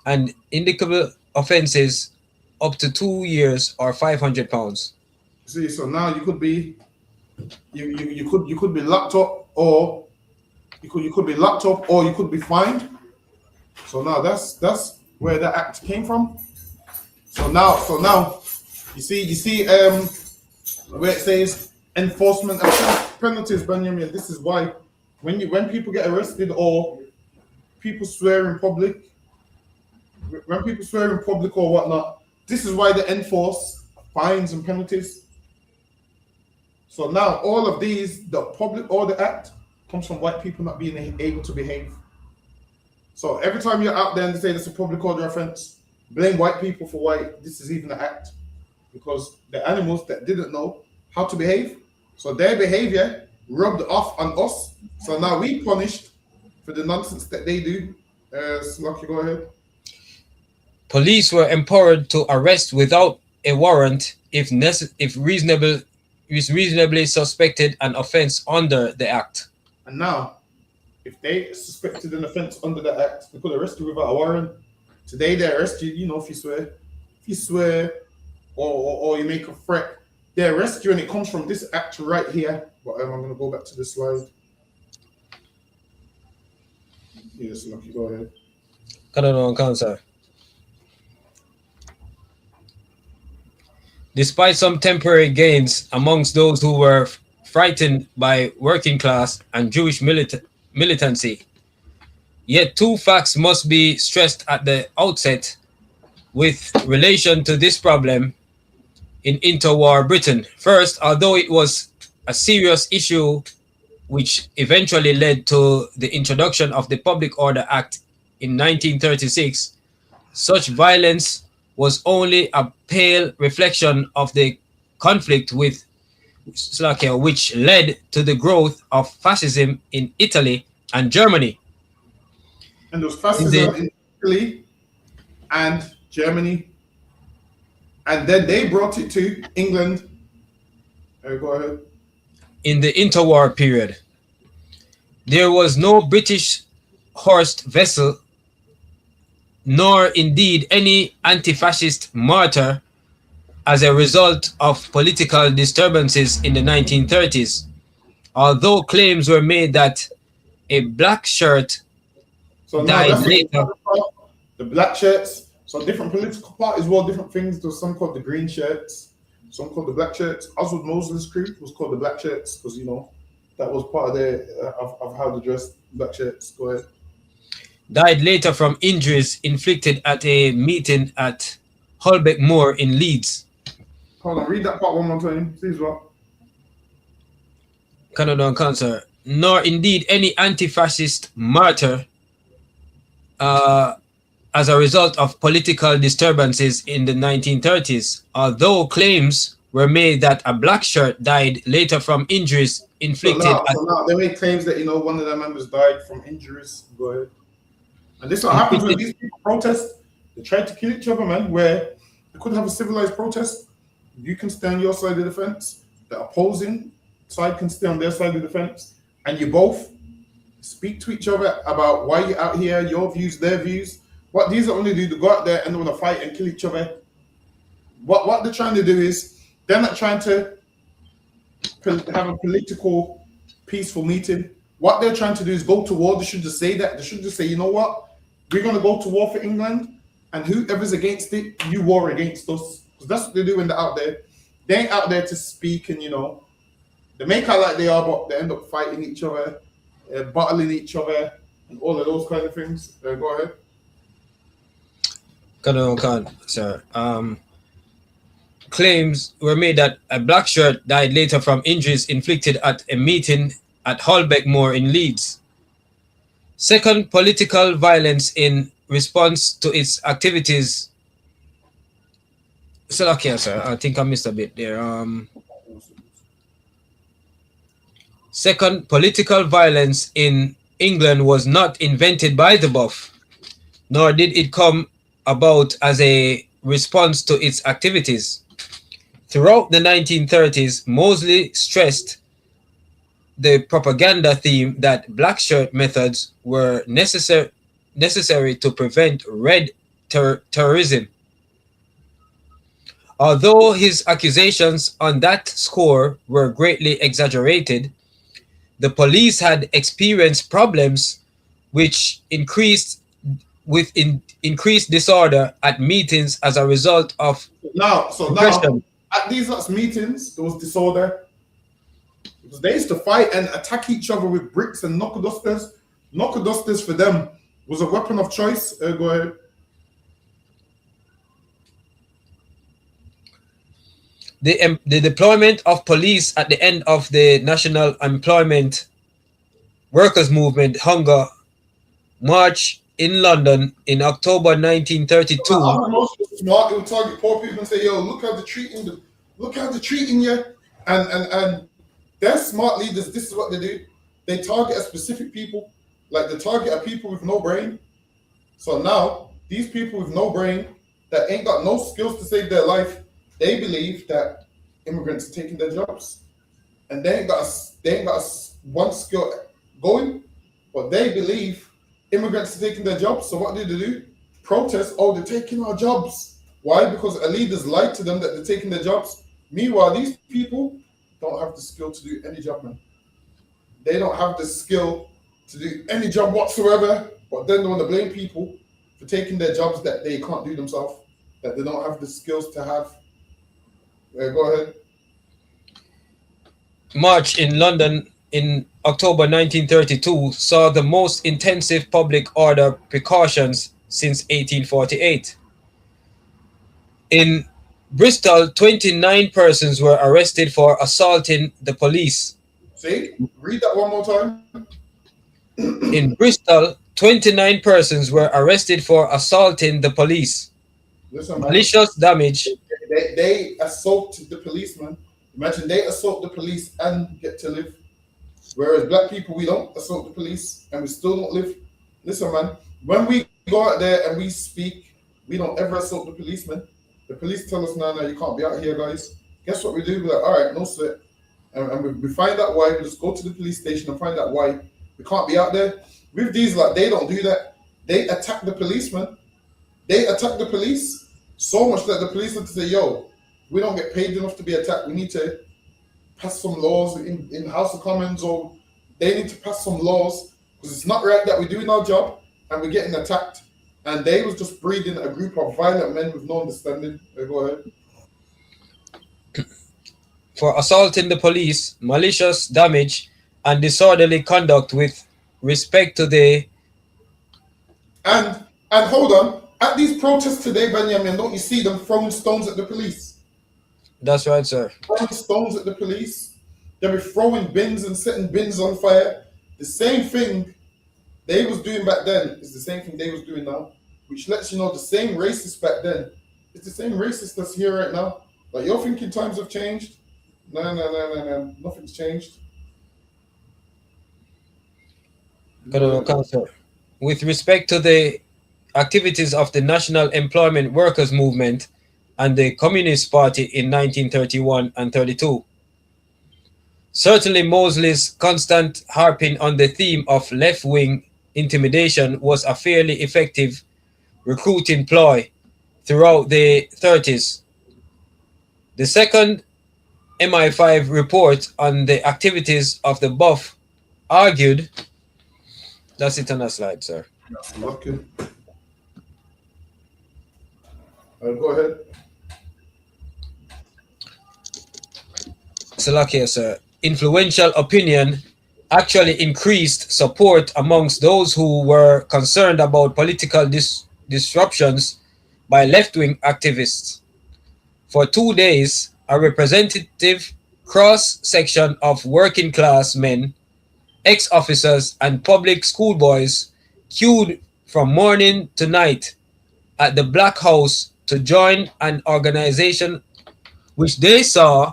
and indicable offenses up to 2 years or £500. See, so now you could be, you could be locked up, or you could be locked up, or you could be fined. So now that's where the act came from. So now you see where it says enforcement and penalties, Benjamin. This is why when people get arrested or people swear in public, or whatnot, this is why they enforce fines and penalties. So now all of these, the Public Order Act, comes from white people not being able to behave. So every time you're out there and they say it's a public order offense, blame white people for why this is even an act. Because the animals that didn't know how to behave, so their behavior rubbed off on us. So now we punished for the nonsense that they do. Slucky, go ahead. Police were empowered to arrest without a warrant if reasonably suspected an offense under the act. And now, if they suspected an offense under the act, they could arrest you without a warrant. Today they arrest you, if you swear, or you make a threat, they arrest you, and it comes from this act right here. But I'm going to go back to the slide. Yes, Lucky, go ahead. Sir. Despite some temporary gains amongst those who were frightened by working class and Jewish militancy, yet two facts must be stressed at the outset with relation to this problem in interwar Britain. First, although it was a serious issue which eventually led to the introduction of the Public Order Act in 1936, such violence was only a pale reflection of the conflict with Slovakia, which led to the growth of fascism in Italy and Germany. And there was fascism in Italy and Germany. And then they brought it to England. Go ahead. In the interwar period, there was no British horsed vessel, nor indeed any anti-fascist martyr as a result of political disturbances in the 1930s, although claims were made that a black shirt died later. The black shirts, so different political parties wore different things. There was some called the green shirts, some called the black shirts. Oswald Mosley's crew was called the black shirts because, that was part of their of how they dressed, black shirts. Go ahead. Died later from injuries inflicted at a meeting at Holbeck Moor in Leeds. Hold on, read that part one more time, please. What? Canada and Cancer. Nor indeed any anti-fascist martyr as a result of political disturbances in the 1930s, although claims were made that a black shirt died later from injuries inflicted. So now they made claims that one of their members died from injuries. Go ahead. And this is what happens when these people protest. They try to kill each other, man, where they couldn't have a civilized protest. You can stay on your side of the fence. The opposing side can stay on their side of the fence. And you both speak to each other about why you're out here, your views, their views. What these are only do to go out there and they want to fight and kill each other. What they're trying to do is, they're not trying to have a political, peaceful meeting. What they're trying to do is go to war. They should just say that. They should just say, you know what? We're going to go to war for England, and whoever's against it, you war against us. Because that's what they do when they're out there. They ain't out there to speak and, they make out like they are, but they end up fighting each other, battling each other, and all of those kind of things. Go ahead. Sir. Claims were made that a black shirt died later from injuries inflicted at a meeting at Holbeck Moor in Leeds. Second, political violence in response to its activities. So, okay, sir, I think I missed a bit there. Second, political violence in England was not invented by the buff, nor did it come about as a response to its activities. Throughout the 1930s, Mosley stressed the propaganda theme that black shirt methods were necessary to prevent red terrorism. Although his accusations on that score were greatly exaggerated, the police had experienced problems which increased disorder at meetings as a result of Now, repression. at these lots of meetings, there was disorder because they used to fight and attack each other with bricks and knuckle dusters. Knuckle dusters for them was a weapon of choice. Go ahead. The deployment of police at the end of the National Employment Workers Movement Hunger March in London in October 1932. Smart, it would target poor people and say, "Yo, look how they're treating them. Look how they're treating you." And they're smart leaders. This is what they do. They target a specific people, like they target a people with no brain. So now these people with no brain that ain't got no skills to save their life, they believe that immigrants are taking their jobs, and they ain't got one skill going, but they believe immigrants are taking their jobs. So what do they do? Protest. Oh, they're taking our jobs. Why? Because our leaders lied to them that they're taking their jobs. Meanwhile, these people don't have the skill to do any job, man. They don't have the skill to do any job whatsoever, but then they want to blame people for taking their jobs that they can't do themselves, that they don't have the skills to have. Go ahead. March in London in October 1932 saw the most intensive public order precautions since 1848. In Bristol, 29 persons were arrested for assaulting the police. See? Read that one more time. In Bristol, 29 persons were arrested for assaulting the police. Listen, man. Malicious damage. They assaulted the policeman. Imagine they assault the police and get to live. Whereas black people, we don't assault the police and we still don't live. Listen, man, when we go out there and we speak, we don't ever assault the policeman. The police tell us, no, you can't be out here, guys. Guess what we do? We're like, all right, no sweat. And we find out why. We just go to the police station and find out why we can't be out there. With these, like, they don't do that. They attack the policeman. They attack the police so much that the police have to say, yo, we don't get paid enough to be attacked. We need to pass some laws in House of Commons, or they need to pass some laws because it's not right that we're doing our job and we're getting attacked. And they was just breeding a group of violent men with no understanding. Go ahead. For assaulting the police, malicious damage, and disorderly conduct with respect to the... And hold on, at these protests today, Benjamin, don't you see them throwing stones at the police? That's right, sir. Throwing stones at the police. They'll be throwing bins and setting bins on fire. The same thing they was doing back then is the same thing they was doing now, which lets you know the same racist back then is the same racist that's here right now. Like, you're thinking times have changed? No, nothing's changed. With respect to the activities of the National Employment Workers Movement and the Communist Party in 1931 and 32. Certainly Mosley's constant harping on the theme of left-wing intimidation was a fairly effective recruiting ploy throughout the 30s. The second MI5 report on the activities of the BUF argued... That's it on that slide, sir. Okay. Go ahead. Salakia, sir. Influential opinion actually increased support amongst those who were concerned about political disruptions by left-wing activists. For 2 days, a representative cross-section of working-class men, ex-officers, and public schoolboys queued from morning to night at the Black House to join an organization which they saw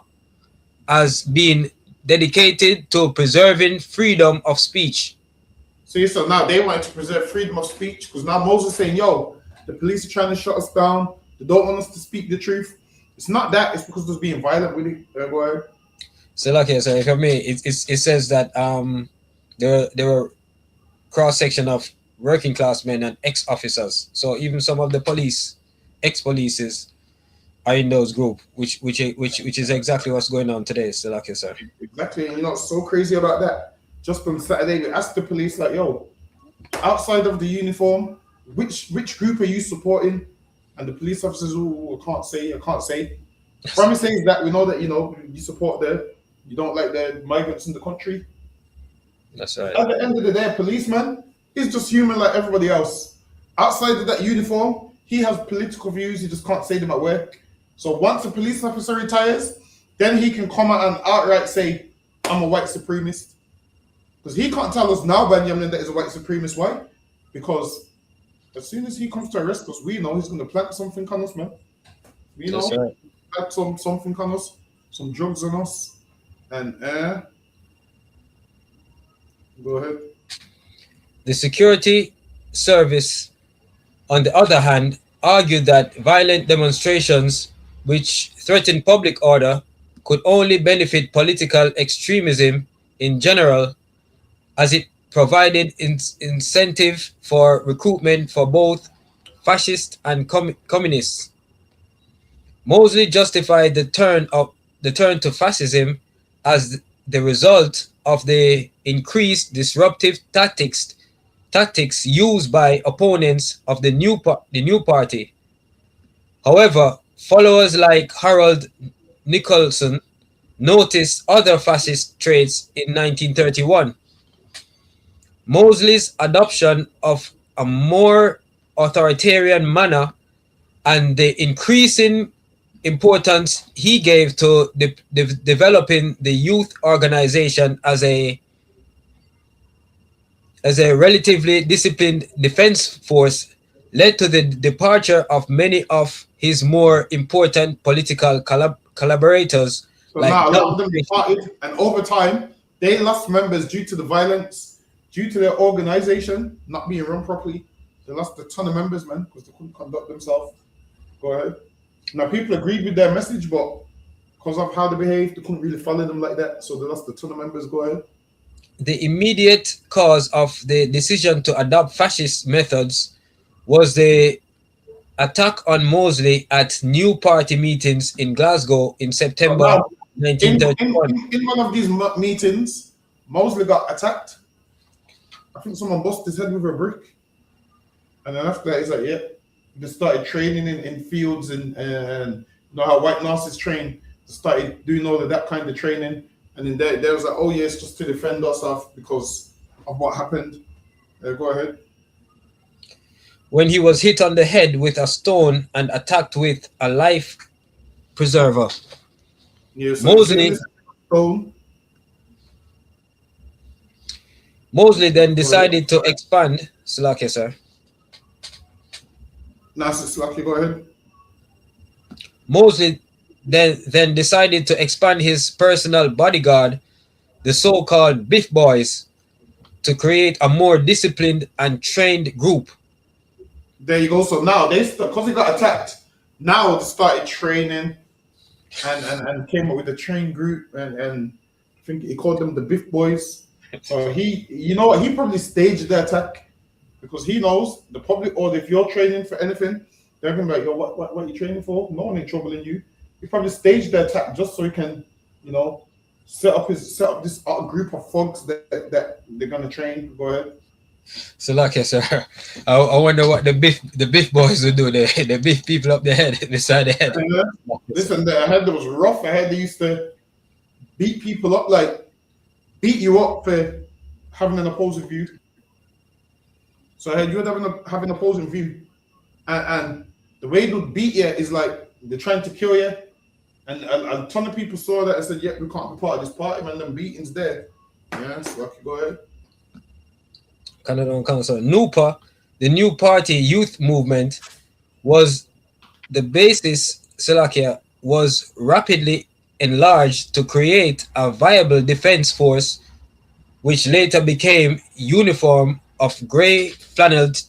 as being dedicated to preserving freedom of speech. See, so now they wanted to preserve freedom of speech because now Moses saying, yo, the police are trying to shut us down. They don't want us to speak the truth. It's not that. It's because they're being violent with it. Go ahead. So okay, so if I may, it says that there were cross section of working class men and ex officers. So even some of the police, ex polices, are in those group, which is exactly what's going on today. So okay, sir. Exactly, and you know what's so crazy about that? Just on Saturday, we asked the police, like, yo, outside of the uniform, which group are you supporting? And the police officers, oh, I can't say. Promise is that we know that, you know, you support you don't like the migrants in the country. That's right. At the end of the day, a policeman is just human like everybody else. Outside of that uniform, he has political views, he just can't say them at work. So once a police officer retires, then he can come out and outright say, I'm a white supremacist. Because he can't tell us now, Benjamin, that he's a white supremacist. Why? Because as soon as he comes to arrest us, we know he's going to plant something on us, man. We know, right. Plant something on us, some drugs on us, and go ahead. The security service, on the other hand, argued that violent demonstrations which threaten public order could only benefit political extremism in general, as it provided incentive for recruitment for both fascists and communists. Mosley justified the turn to fascism as the result of the increased disruptive tactics used by opponents of the new party. However, followers like Harold Nicholson noticed other fascist traits in 1931. Mosley's adoption of a more authoritarian manner and the increasing importance he gave to developing the youth organization as a relatively disciplined defense force led to the departure of many of his more important political collaborators. So now a lot of them departed, and over time, they lost members due to the violence, due to their organization not being run properly. They lost a ton of members, man, because they couldn't conduct themselves. Go ahead. Now, people agreed with their message, but because of how they behaved, they couldn't really follow them like that. So they lost a ton of members. Go ahead. The immediate cause of the decision to adopt fascist methods was the attack on Mosley at new party meetings in Glasgow in September 1931. In one of these meetings, Mosley got attacked. I think someone busted his head with a brick. And then after that, he's like, yeah. They started training in fields and you know how white Nazis train. They started doing all of that kind of training. And then there was like, oh yes, just to defend ourselves because of what happened. Go ahead. When he was hit on the head with a stone and attacked with a life preserver. Yeah, so Mosley then decided to expand. Slacky, sir. Slacky, go ahead. Mosley then decided to expand his personal bodyguard, the so-called Biff Boys, to create a more disciplined and trained group. There you go. So now because he got attacked, now they started training and came up with a trained group and I think he called them the Biff Boys. So you know what, he probably staged the attack because he knows the public order. If you're training for anything, they're gonna be like, yo, what are you training for? No one ain't troubling you. He probably staged the attack just so he can, you know, set up this group of thugs that they're gonna train. Go ahead. So like sir, I wonder what the Biff Boys would do. They beef people up the head, beside the head. Listen, the head that was rough. I heard they used to beat people up, like beat you up for having an opposing view. So I heard you would have an opposing view, and the way they would beat you is like they're trying to kill you. And a ton of people saw that and said, "Yep, we can't be part of this party, man. Them beatings there." Yeah, so okay, go ahead. Canada Council. NUPA, the New Party Youth Movement, was the basis. Slovakia was rapidly enlarged to create a viable defense force, which later became uniform of gray flanneled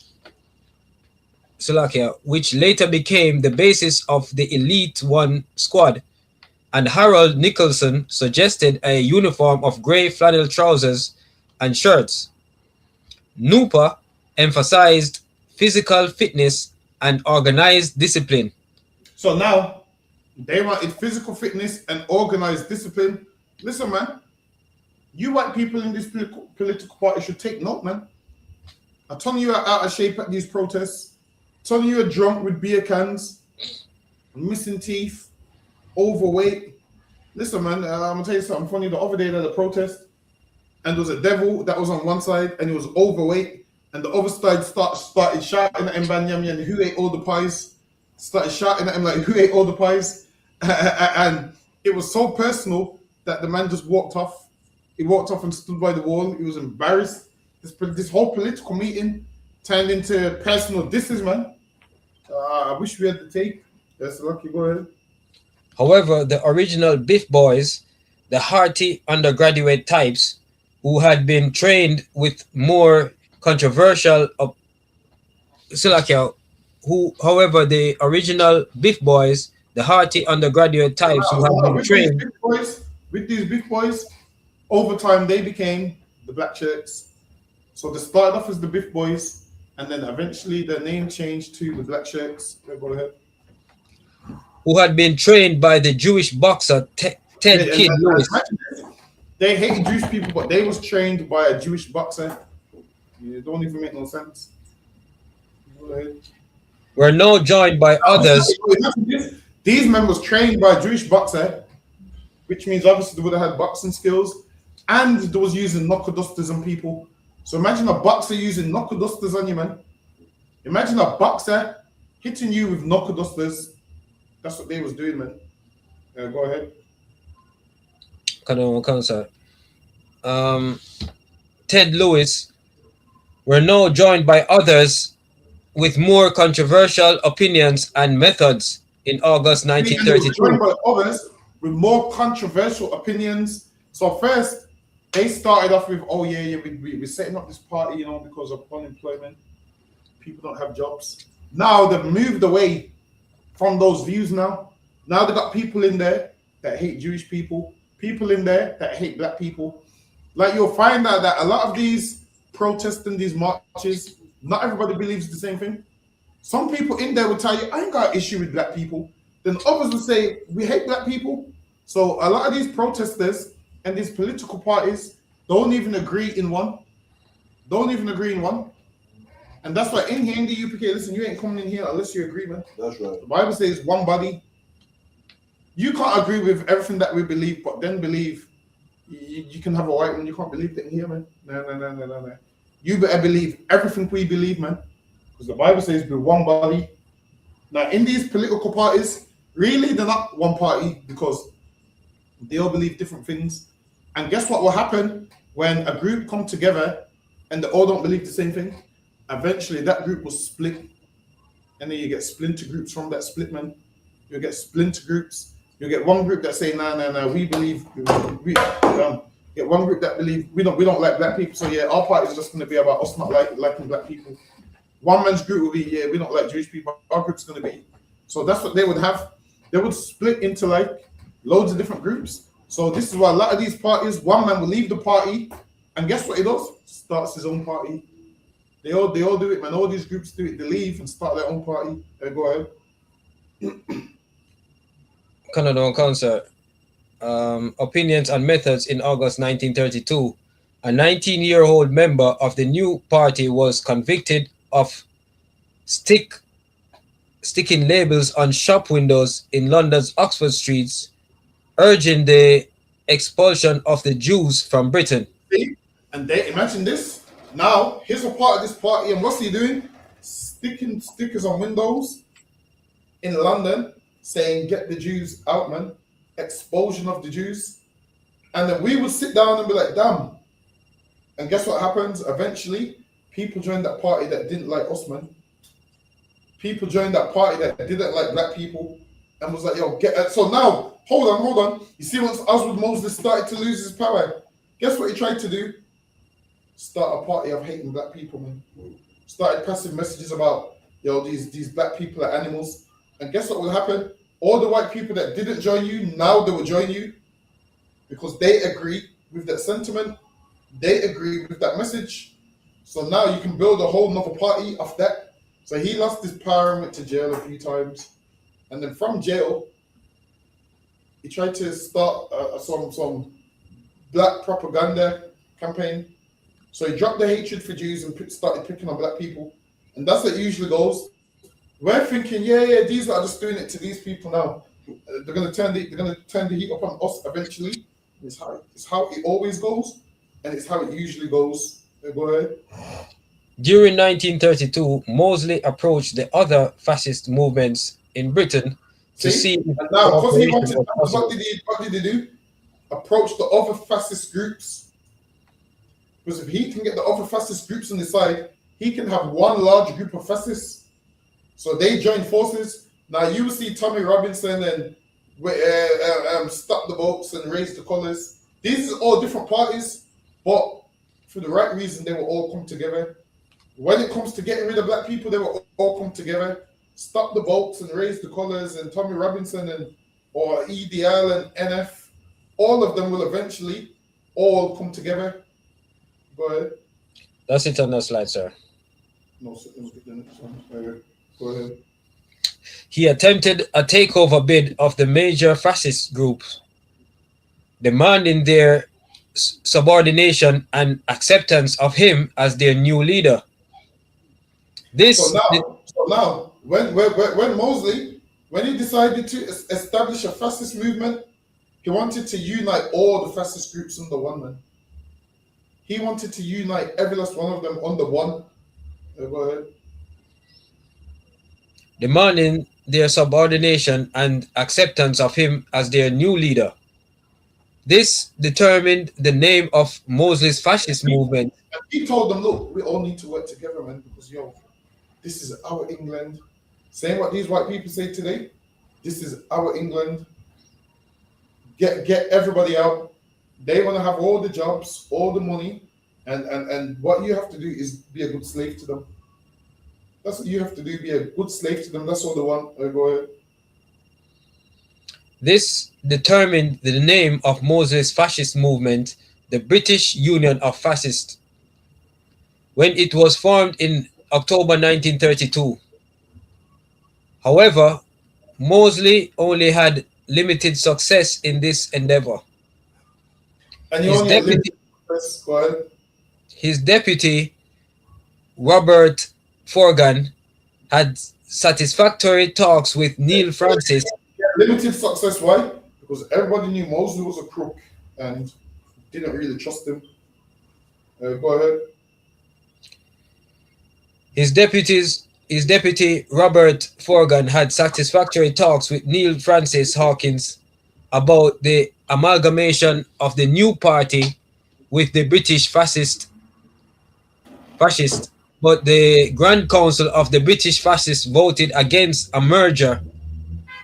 Slovakia, which later became the basis of the Elite One squad, and Harold Nicholson suggested a uniform of grey flannel trousers and shirts. NUPA emphasized physical fitness and organized discipline. So now they wanted physical fitness and organized discipline. Listen, man, you white people in this political party should take note, man. I tell you are out of shape at these protests. Tell you are drunk with beer cans, missing teeth, overweight. Listen, man, I'm gonna tell you something funny. The other day at the protest, and there was a devil that was on one side and he was overweight, and the other side started shouting at him, Banyam, who ate all the pies? Started shouting at him like, who ate all the pies? And it was so personal that the man just walked off. He walked off and stood by the wall. He was embarrassed. This whole political meeting turned into personal disses, man. I wish we had the tape. That's lucky. Go ahead. However, the original Biff boys, the hearty undergraduate types, who had been trained with more controversial however, the original Biff boys, the hearty undergraduate types who had been trained with these Biff boys, over time they became the black shirts. So they started off as the Biff boys, and then eventually their name changed to the black shirts. Go ahead. Who had been trained by the Jewish boxer Ted Kid Lewis. They hated Jewish people, but they was trained by a Jewish boxer. It don't even make no sense. Go ahead. Were now joined by others. These men was trained by a Jewish boxer, which means obviously they would have had boxing skills, and they was using knuckle dusters on people. So imagine a boxer using knuckle dusters on you, man. Imagine a boxer hitting you with knuckle dusters. That's what they was doing, man. Go ahead. Ted Lewis were now joined by others with more controversial opinions and methods in August 1932. Joined by others with more controversial opinions. So first, they started off with, oh yeah, we're setting up this party, you know, because of unemployment. People don't have jobs. Now they've moved away from those views now. Now they've got people in there that hate Jewish people, people in there that hate black people. Like you'll find out that a lot of these protests and these marches, not everybody believes the same thing. Some people in there will tell you, I ain't got an issue with black people. Then others will say, we hate black people. So a lot of these protesters and these political parties don't even agree in one. And that's why in here in the UPK, listen, you ain't coming in here unless you agree, man. That's right. The Bible says one body. You can't agree with everything that we believe, but then believe you can have a white one. You can't believe that in here, man. No. You better believe everything we believe, man. Because the Bible says we're one body. Now, in these political parties, really, they're not one party because they all believe different things. And guess what will happen when a group come together and they all don't believe the same thing? Eventually, that group will split. And then you get splinter groups from that split, man. You'll get splinter groups. You'll get one group that say, no, we believe, get one group that believe we don't like black people. So yeah, our party is just going to be about us not liking black people. One man's group will be, yeah, we don't like Jewish people. Our group's going to be. So that's what they would have. They would split into like loads of different groups. So this is why a lot of these parties, one man will leave the party, and guess what he does? Starts his own party. They all do it, man. All these groups do it. They leave and start their own party. Go ahead. Canada Concert. Opinions and methods in August 1932. A 19-year-old member of the new party was convicted of sticking labels on shop windows in London's Oxford streets, urging the expulsion of the Jews from Britain. And they imagine this. Now, here's a part of this party, and what's he doing? Sticking stickers on windows in London saying, get the Jews out, man. Expulsion of the Jews. And then we would sit down and be like, damn. And guess what happens? Eventually, people joined that party that didn't like us, man. People joined that party that didn't like black people and was like, yo, get it. So now, hold on. You see, once Oswald Mosley started to lose his power, guess what he tried to do? Start a party of hating black people, man. Started passing messages about yo, these black people are animals. And guess what will happen? All the white people that didn't join you, now they will join you because they agree with that sentiment. They agree with that message. So now you can build a whole nother party off that. So he lost his power and went to jail a few times. And then from jail, he tried to start some black propaganda campaign. So he dropped the hatred for Jews and started picking on black people. And that's what it usually goes. We're thinking, yeah, these are just doing it to these people now. They're gonna turn the heat up on us eventually. It's how it always goes, and it's how it usually goes. Go ahead. During 1932, Mosley approached the other fascist movements in Britain to see if and now, because he cooperation wanted, was possible. what did he do? Approach the other fascist groups. Because if he can get the other fascist groups on his side, he can have one large group of fascists. So they join forces. Now you will see Tommy Robinson and Stop the Boats and Raise the Colours. These are all different parties, but for the right reason, they will all come together. When it comes to getting rid of black people, they will all come together. Stop the Boats and Raise the Colours and Tommy Robinson or EDL and NF, all of them will eventually all come together. Go ahead. That's it on that slide, sir. No, so let's get the next one. Go ahead. He attempted a takeover bid of the major fascist groups, demanding their subordination and acceptance of him as their new leader. So now, when Mosley, when he decided to establish a fascist movement, he wanted to unite all the fascist groups under one man. He wanted to unite every last one of them under one. Go ahead. Demanding their subordination and acceptance of him as their new leader. This determined the name of Mosley's fascist movement. And he told them, look, we all need to work together, man, because, this is our England. Saying what these white people say today, this is our England. Get everybody out. They want to have all the jobs, all the money, and what you have to do is be a good slave to them. That's what you have to do, be a good slave to them. That's all they want. Go ahead. This determined the name of Mosley's fascist movement, the British Union of Fascists, when it was formed in October 1932. However, Mosley only had limited success in this endeavor. And his deputy, Robert Forgan, had satisfactory talks with Neil Francis. Limited success, why? Because everybody knew Mosley was a crook and didn't really trust him. Go ahead. His deputy Robert Forgan had satisfactory talks with Neil Francis Hawkins about the amalgamation of the new party with the British fascist, but the Grand Council of the British Fascists voted against a merger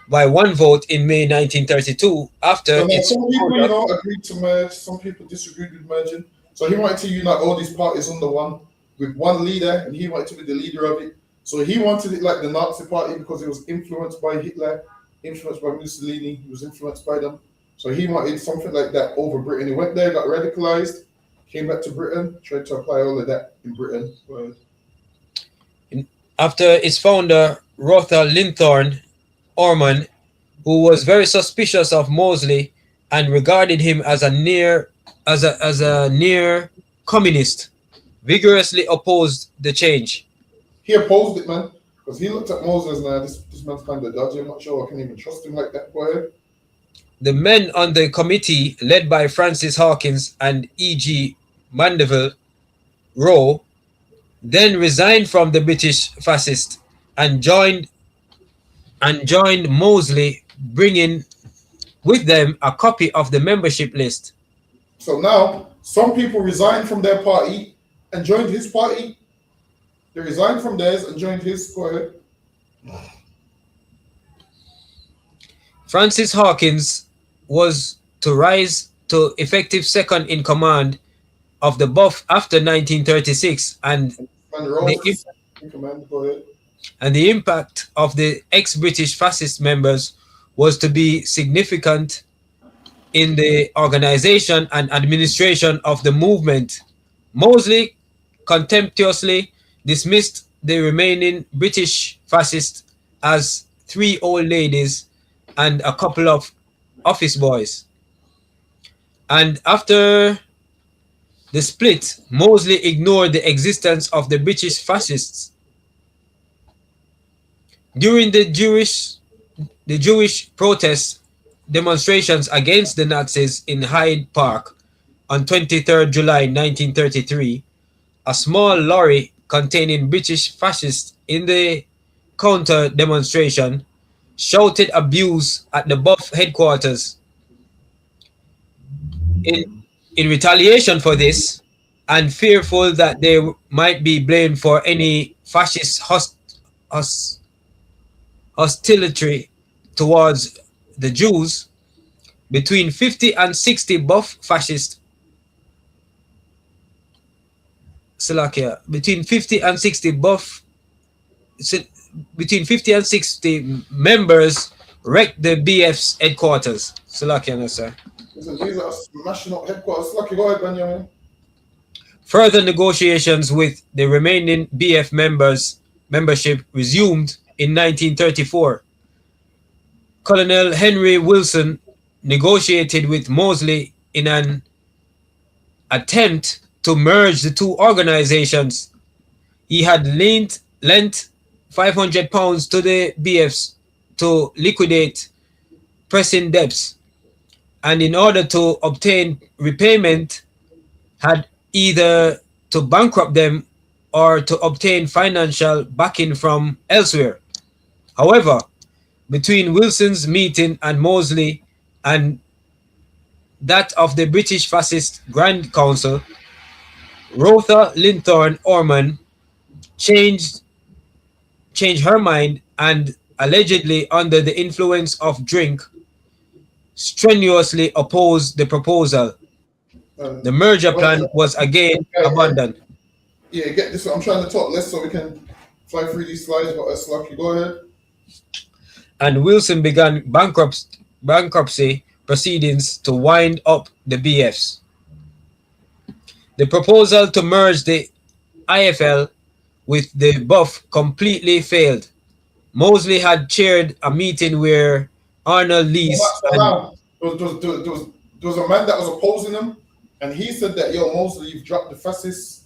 by one vote in May 1932. After some people, agreed to merge, some people disagreed with merging. So he wanted to unite all these parties under one, with one leader, and he wanted to be the leader of it. So he wanted it like the Nazi Party because it was influenced by Hitler, influenced by Mussolini, he was influenced by them. So he wanted something like that over Britain. He went there, got radicalized, came back to Britain, tried to apply all of that in Britain. After its founder, Rotha Linthorne Orman, who was very suspicious of Mosley and regarded him as a near communist, vigorously opposed the change. He opposed it, man, because he looked at Mosley as, this man's kind of dodgy. I'm not sure I can even trust him like that. Go ahead. The men on the committee, led by Francis Hawkins and E.G. Mandeville Rowe, then resigned from the British fascists and joined Mosley, bringing with them a copy of the membership list. So now some people resigned from their party and joined his party. They resigned from theirs and joined his. Go ahead. Francis Hawkins was to rise to effective second in command of the BUF after 1936, and and the impact of the ex-British fascist members was to be significant in the organization and administration of the movement. Mosley contemptuously dismissed the remaining British fascists as 3 old ladies and a couple of office boys. And after the split, Mosley ignored the existence of the British fascists. During the Jewish protests demonstrations against the Nazis in Hyde Park on 23rd July 1933, a small lorry containing British fascists in the counter demonstration shouted abuse at the Buff headquarters. In retaliation for this, and fearful that they might be blamed for any fascist hostility towards the Jews, between 50 and 60 Buff fascists between 50 and 60 members wrecked the BF's headquarters. Salakia, no, sir. These are smashing up headquarters. Lucky, go ahead, Benjamin. Further negotiations with the remaining BF membership resumed in 1934. Colonel Henry Wilson negotiated with Mosley in an attempt to merge the two organizations. He had lent £500 to the BFs to liquidate pressing debts, and in order to obtain repayment, had either to bankrupt them or to obtain financial backing from elsewhere. However, between Wilson's meeting and Mosley and that of the British Fascist Grand Council, Rotha Linthorne Orman changed her mind and, allegedly under the influence of drink, strenuously opposed the proposal. The merger plan was again abandoned. Yeah, get this. I'm trying to talk less so we can fly through these slides, but it's lucky. Go ahead. And Wilson began bankruptcy proceedings to wind up the BFs. The proposal to merge the IFL with the Buff completely failed. Mosley had chaired a meeting where Arnold Lees there was a man that was opposing him, and he said that, yo, Mosley, you've dropped the fascist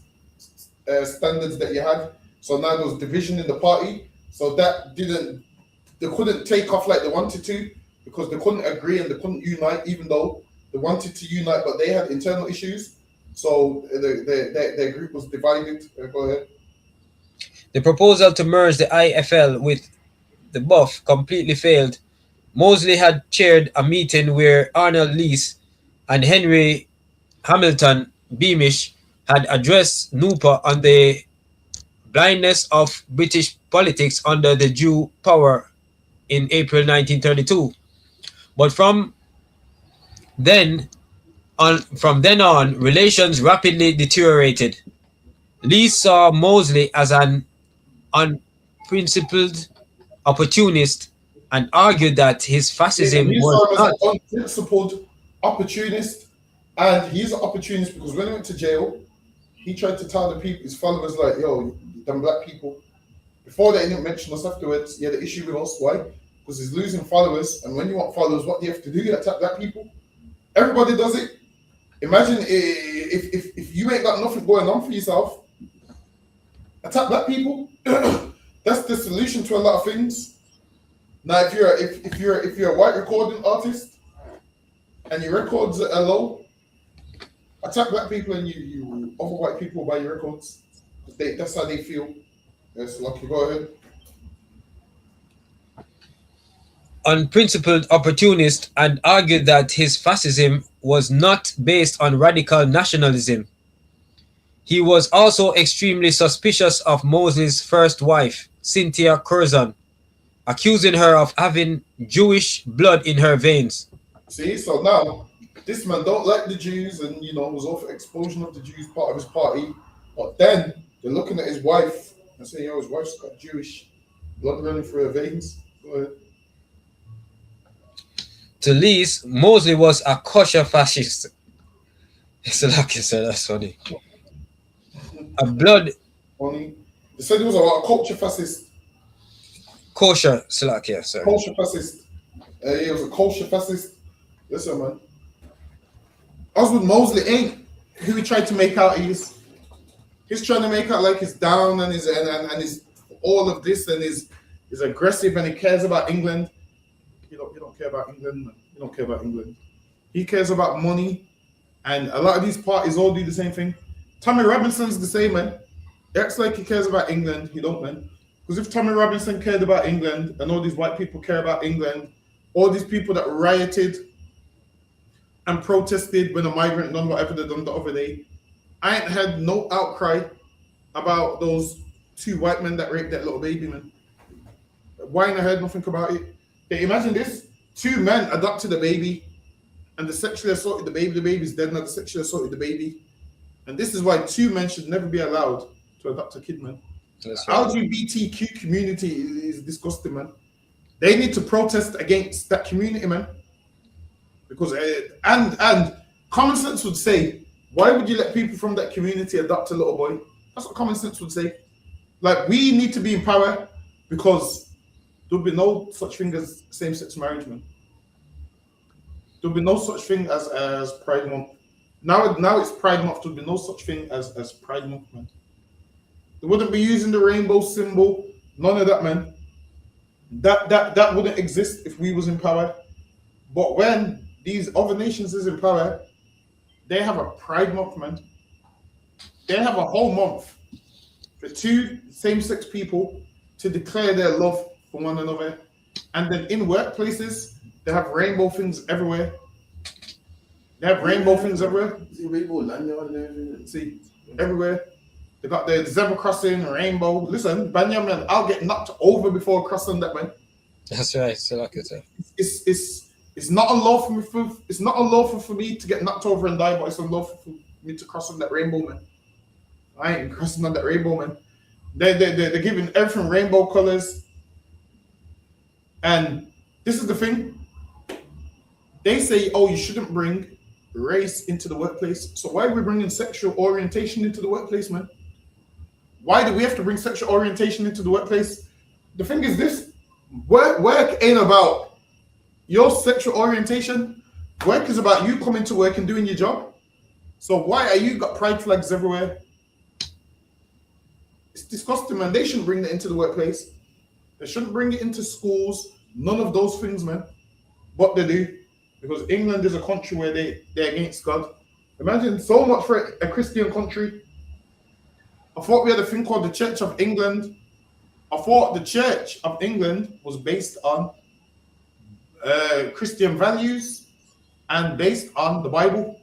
standards that you had, so now there was division in the party, so they couldn't take off like they wanted to, because they couldn't agree and they couldn't unite, even though they wanted to unite, but they had internal issues, so their group was divided. Go ahead. The proposal to merge the IFL with the Buff completely failed. Mosley had chaired a meeting where Arnold Lees and Henry Hamilton Beamish had addressed NUPA on the blindness of British politics under the Jew power in April 1932. But from then on, relations rapidly deteriorated. Lees saw Mosley as an unprincipled opportunist and argued that his fascism was not an unprincipled opportunist, and he's an opportunist because when he went to jail, he tried to tell the people, his followers, like, yo, them black people, before they didn't mention us afterwards, he had an issue with us. Why? Because he's losing followers, and when you want followers, what do you have to do? You attack black people. Everybody does it. Imagine if you ain't got nothing going on for yourself, attack black people. That's the solution to a lot of things. Now, if you're a white recording artist and your records are low, attack black people and you offer white people buy your records. That's how they feel. Yes, Lucky, go ahead. Unprincipled opportunist and argued that his fascism was not based on radical nationalism. He was also extremely suspicious of Mosley's first wife, Cynthia Curzon, accusing her of having Jewish blood in her veins. See, so now this man don't like the Jews, and was all for expulsion of the Jews, part of his party. But then they're looking at his wife and saying, "Yo, his wife's got Jewish Blood running through her veins. Go ahead. To Lees, Mosley was a kosher fascist. It's like you said, that's funny. A blood Funny. They said he was a culture fascist. kosher Slovakia, sir. Culture fascist. He was a culture fascist. Listen, man. Oswald Mosley ain't who he tried to make out he is. He's trying to make out like he's down and he's all of this and he's aggressive and he cares about England. You don't care about England, man. You don't care about England. He cares about money, and a lot of these parties all do the same thing. Tommy Robinson's the same, man. He acts like he cares about England. He don't, man. Because if Tommy Robinson cared about England and all these white people care about England, all these people that rioted and protested when a migrant done whatever they done the other day, I ain't had no outcry about those 2 white men that raped that little baby, man. Why ain't I heard nothing about it? Okay, imagine this: 2 men adopted a baby, and they sexually assaulted the baby. The baby's dead now. They sexually assaulted the baby, and this is why 2 men should never be allowed to adopt a kid, man. That's right. LGBTQ community is disgusting, man. They need to protest against that community, man. Because and common sense would say, why would you let people from that community adopt a little boy? That's what common sense would say. Like, we need to be in power because there'll be no such thing as same-sex marriage, man. There'll be no such thing as Pride Month. Now it's Pride Month. There'll be no such thing as Pride Month, man. They wouldn't be using the rainbow symbol. None of that, man. That wouldn't exist if we was in power. But when these other nations is in power, they have a Pride Month, man. They have a whole month for 2 same-sex people to declare their love for one another. And then in workplaces, they have rainbow things everywhere. They have rainbow things everywhere. See, everywhere. They got the zebra crossing, rainbow. Listen, Benjamin, I'll get knocked over before crossing that, man. That's right. So like I said. It's not unlawful it's not unlawful for me to get knocked over and die, but it's unlawful for me to cross on that rainbow, man. I ain't crossing on that rainbow, man. They're giving everything rainbow colors. And this is the thing. They say, oh, you shouldn't bring race into the workplace. So why are we bringing sexual orientation into the workplace, man? Why do we have to bring sexual orientation into the workplace? The thing is this, work ain't about your sexual orientation. Work is about you coming to work and doing your job. So why are you got pride flags everywhere? It's disgusting, man. They shouldn't bring that into the workplace. They shouldn't bring it into schools. None of those things, man. But they do. Because England is a country where they're against God. Imagine so much for a Christian country. I thought we had a thing called the Church of England. I thought the Church of England was based on Christian values and based on the Bible.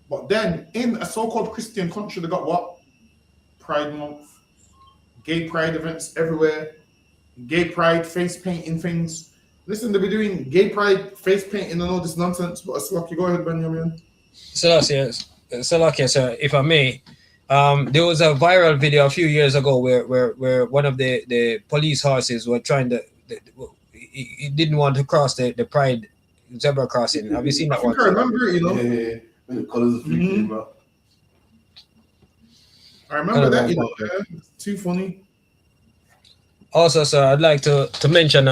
But then in a so-called Christian country, they got what? Pride Month, gay pride events everywhere, gay pride face painting things. Listen, they'll be doing gay pride face painting and all this nonsense. But it's lucky. Go ahead, Benjamin. So lucky, sir, if I may. There was a viral video a few years ago where one of the police horses were trying to. He didn't want to cross the pride zebra crossing. Have you seen that one? I remember it, you know. Yeah. When the colors of freaking came out. I remember that, you know. Too funny. Also, sir, I'd like to mention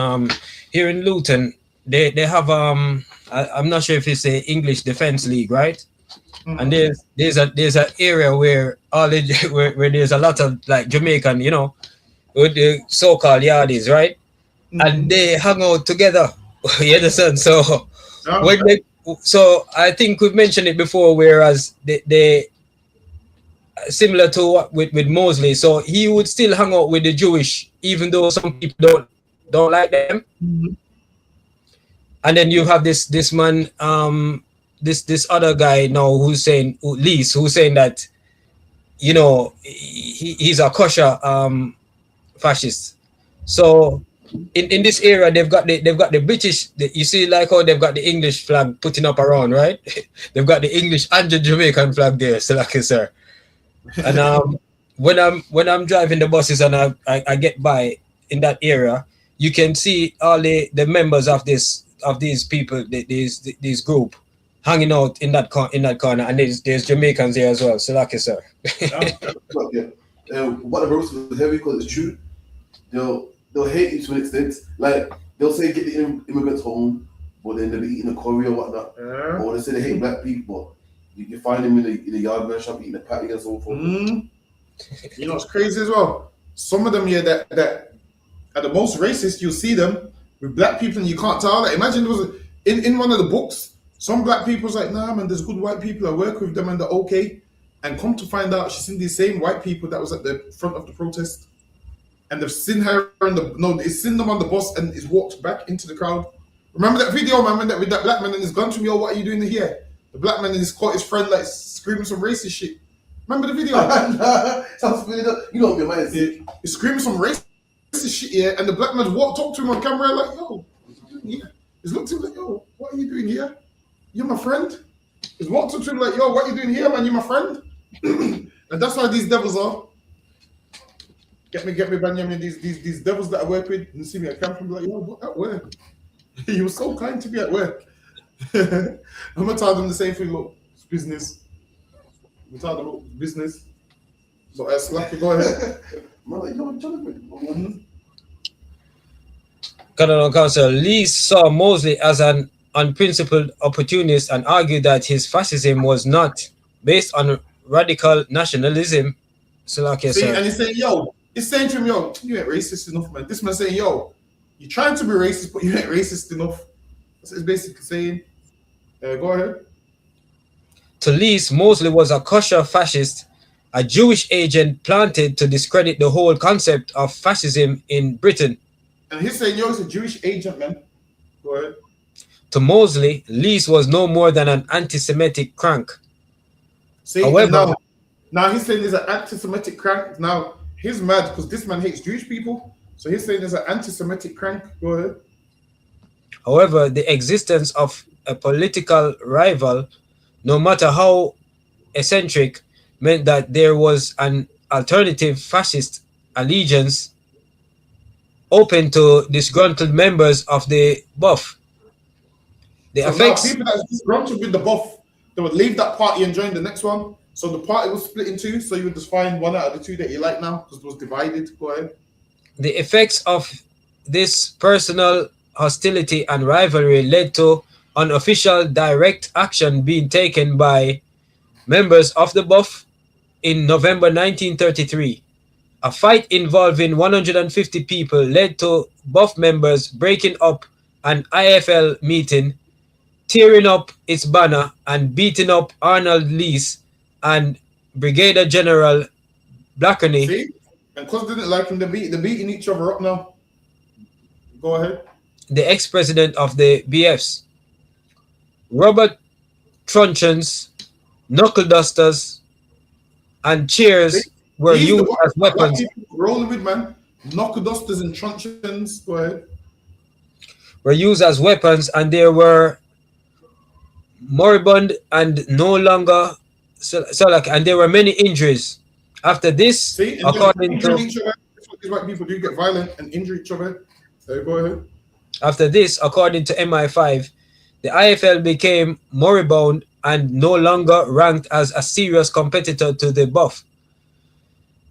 here in Luton they have I'm not sure if it's the English Defence League, right? Mm-hmm. And there's an area where where there's a lot of like Jamaican, you know, with the so-called yardies, right? Mm-hmm. And they hang out together. You understand? So so I think we've mentioned it before, whereas they similar to what with Mosley, so he would still hang out with the Jewish, even though some people don't like them. Mm-hmm. And then you have this man, this other guy now who's saying that, you know, he's a kosher fascist. So in this area they've got the British, you see like how they've got the English flag putting up around, right? They've got the English and the Jamaican flag there, so like sir. And when I'm driving the buses and I get by, in that area, you can see all the members of these people, these group, hanging out in that corner, and there's Jamaicans there as well. So like you, sir. Yeah. What the roast was heavy because it's true. They'll hate you to an extent. Like they'll say get the immigrants home, but then they'll be eating the curry or whatnot. Yeah. Or they say they hate black people, but you find them in the yard man shop eating the patty and so forth. You know, it's crazy as well. Some of them here that are the most racist, you'll see them with black people and you can't tell. Like, imagine there was in one of the books, some black people's like, nah man, there's good white people, I work with them and they're okay. And come to find out she's seen these same white people that was at the front of the protest. And they've seen her they've seen them on the bus and he's walked back into the crowd. Remember that video, man, with that black man and his gun to me, what are you doing here? The black man and he's caught his friend like screaming some racist shit. Remember the video? Sounds familiar. You know what your mind is. He's screaming some racist shit here, and the black man walked up to him on camera like, yo, what are you doing here? He's looked at him like, yo, what are you doing here? You're my friend. He's walked up to him like, yo, what are you doing here, man? You're my friend. And that's why these devils are. Get me, Benjamin. These devils that I work with, and see me at camp and be like, yo, what at work? You were so kind to me at work. I'm gonna tell them the same thing. Look, it's business. We tell them look, business. So Slacky, go ahead. Colonel Counsel Lee saw Mosley as an unprincipled opportunist and argued that his fascism was not based on radical nationalism. So like you said, and he's saying, yo, he's saying to him, yo, you ain't racist enough, man. This man saying, yo, you're trying to be racist, but you ain't racist enough. That's what he's basically saying. Go ahead. To Lees, Mosley was a kosher fascist, a Jewish agent planted to discredit the whole concept of fascism in Britain. And he's saying, yo, he's a Jewish agent, man. Go ahead. To Mosley, Lees was no more than an anti-Semitic crank. See, however, now he's saying there's an anti-Semitic crank. Now, he's mad because this man hates Jewish people. So he's saying there's an anti-Semitic crank. Go ahead. However, the existence of a political rival, no matter how eccentric, meant that there was an alternative fascist allegiance open to disgruntled members of the buff. The so effects. People that are disgruntled with the buff, they would leave that party and join the next one. So the party was split in two. So you would just find one out of the two that you like now because it was divided. Go ahead. The effects of this personal hostility and rivalry led to unofficial direct action being taken by members of the buff in November 1933. A fight involving 150 people led to buff members breaking up an IFL meeting, tearing up its banner, and beating up Arnold Lees and Brigadier General Blackerney. See? And because they didn't like him, they're beating each other up now. Go ahead. The ex-president of the BFs. Robert truncheons, knuckle dusters, and chairs were used as weapons. Rolling with, man. Knuckle dusters and truncheons. Go ahead. Were used as weapons, and they were moribund and no longer and there were many injuries. After this, according to each other, these white people do get violent and injure each other. So go ahead. After this, according to MI5, the IFL became moribund and no longer ranked as a serious competitor to the buff.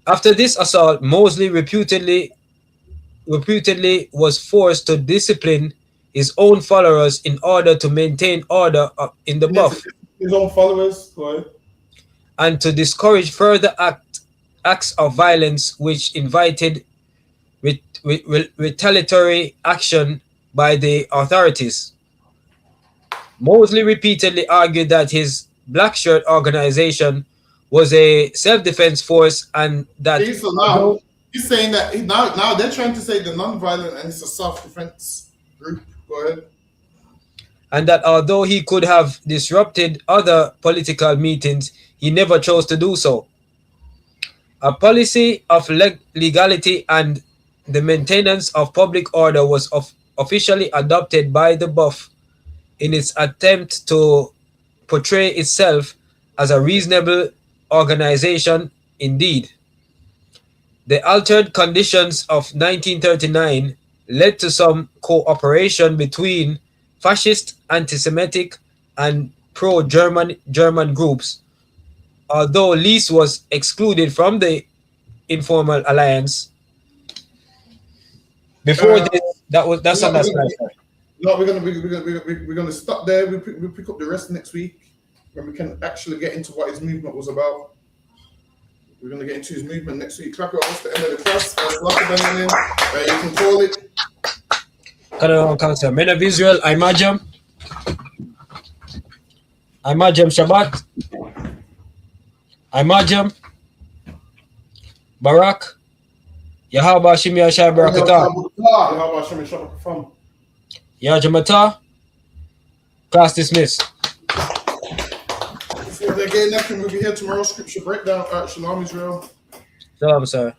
After this assault, Mosley reputedly was forced to discipline his own followers in order to maintain order in the buff. His own followers, go ahead. And to discourage further acts of violence which invited retaliatory action by the authorities. Mosley repeatedly argued that his Black Shirt organization was a self-defense force and that... So now, he's saying that now they're trying to say the non-violent and it's a self-defense group. Go ahead. And that although he could have disrupted other political meetings, he never chose to do so. A policy of legality and the maintenance of public order was officially adopted by the buff in its attempt to portray itself as a reasonable organization indeed. The altered conditions of 1939 led to some cooperation between fascist, anti-Semitic, and pro-German groups. Although Lease was excluded from the informal alliance. Before this, that's on that slide. No, we're gonna stop there. We pick up the rest next week when we can actually get into what his movement was about. We're gonna get into his movement next week. Clap it up. That's the end of the class. You can call it. Council. Men of Israel, Imajam Shabbat, Imajam Barak, Yahaba Shimia Shai Barakatah, Yahaba Shimia Shai Barakatah, Yajamata. Class dismissed. Before they get nothing, we'll be here tomorrow. Scripture breakdown. Shalom, Israel. Shalom, sir.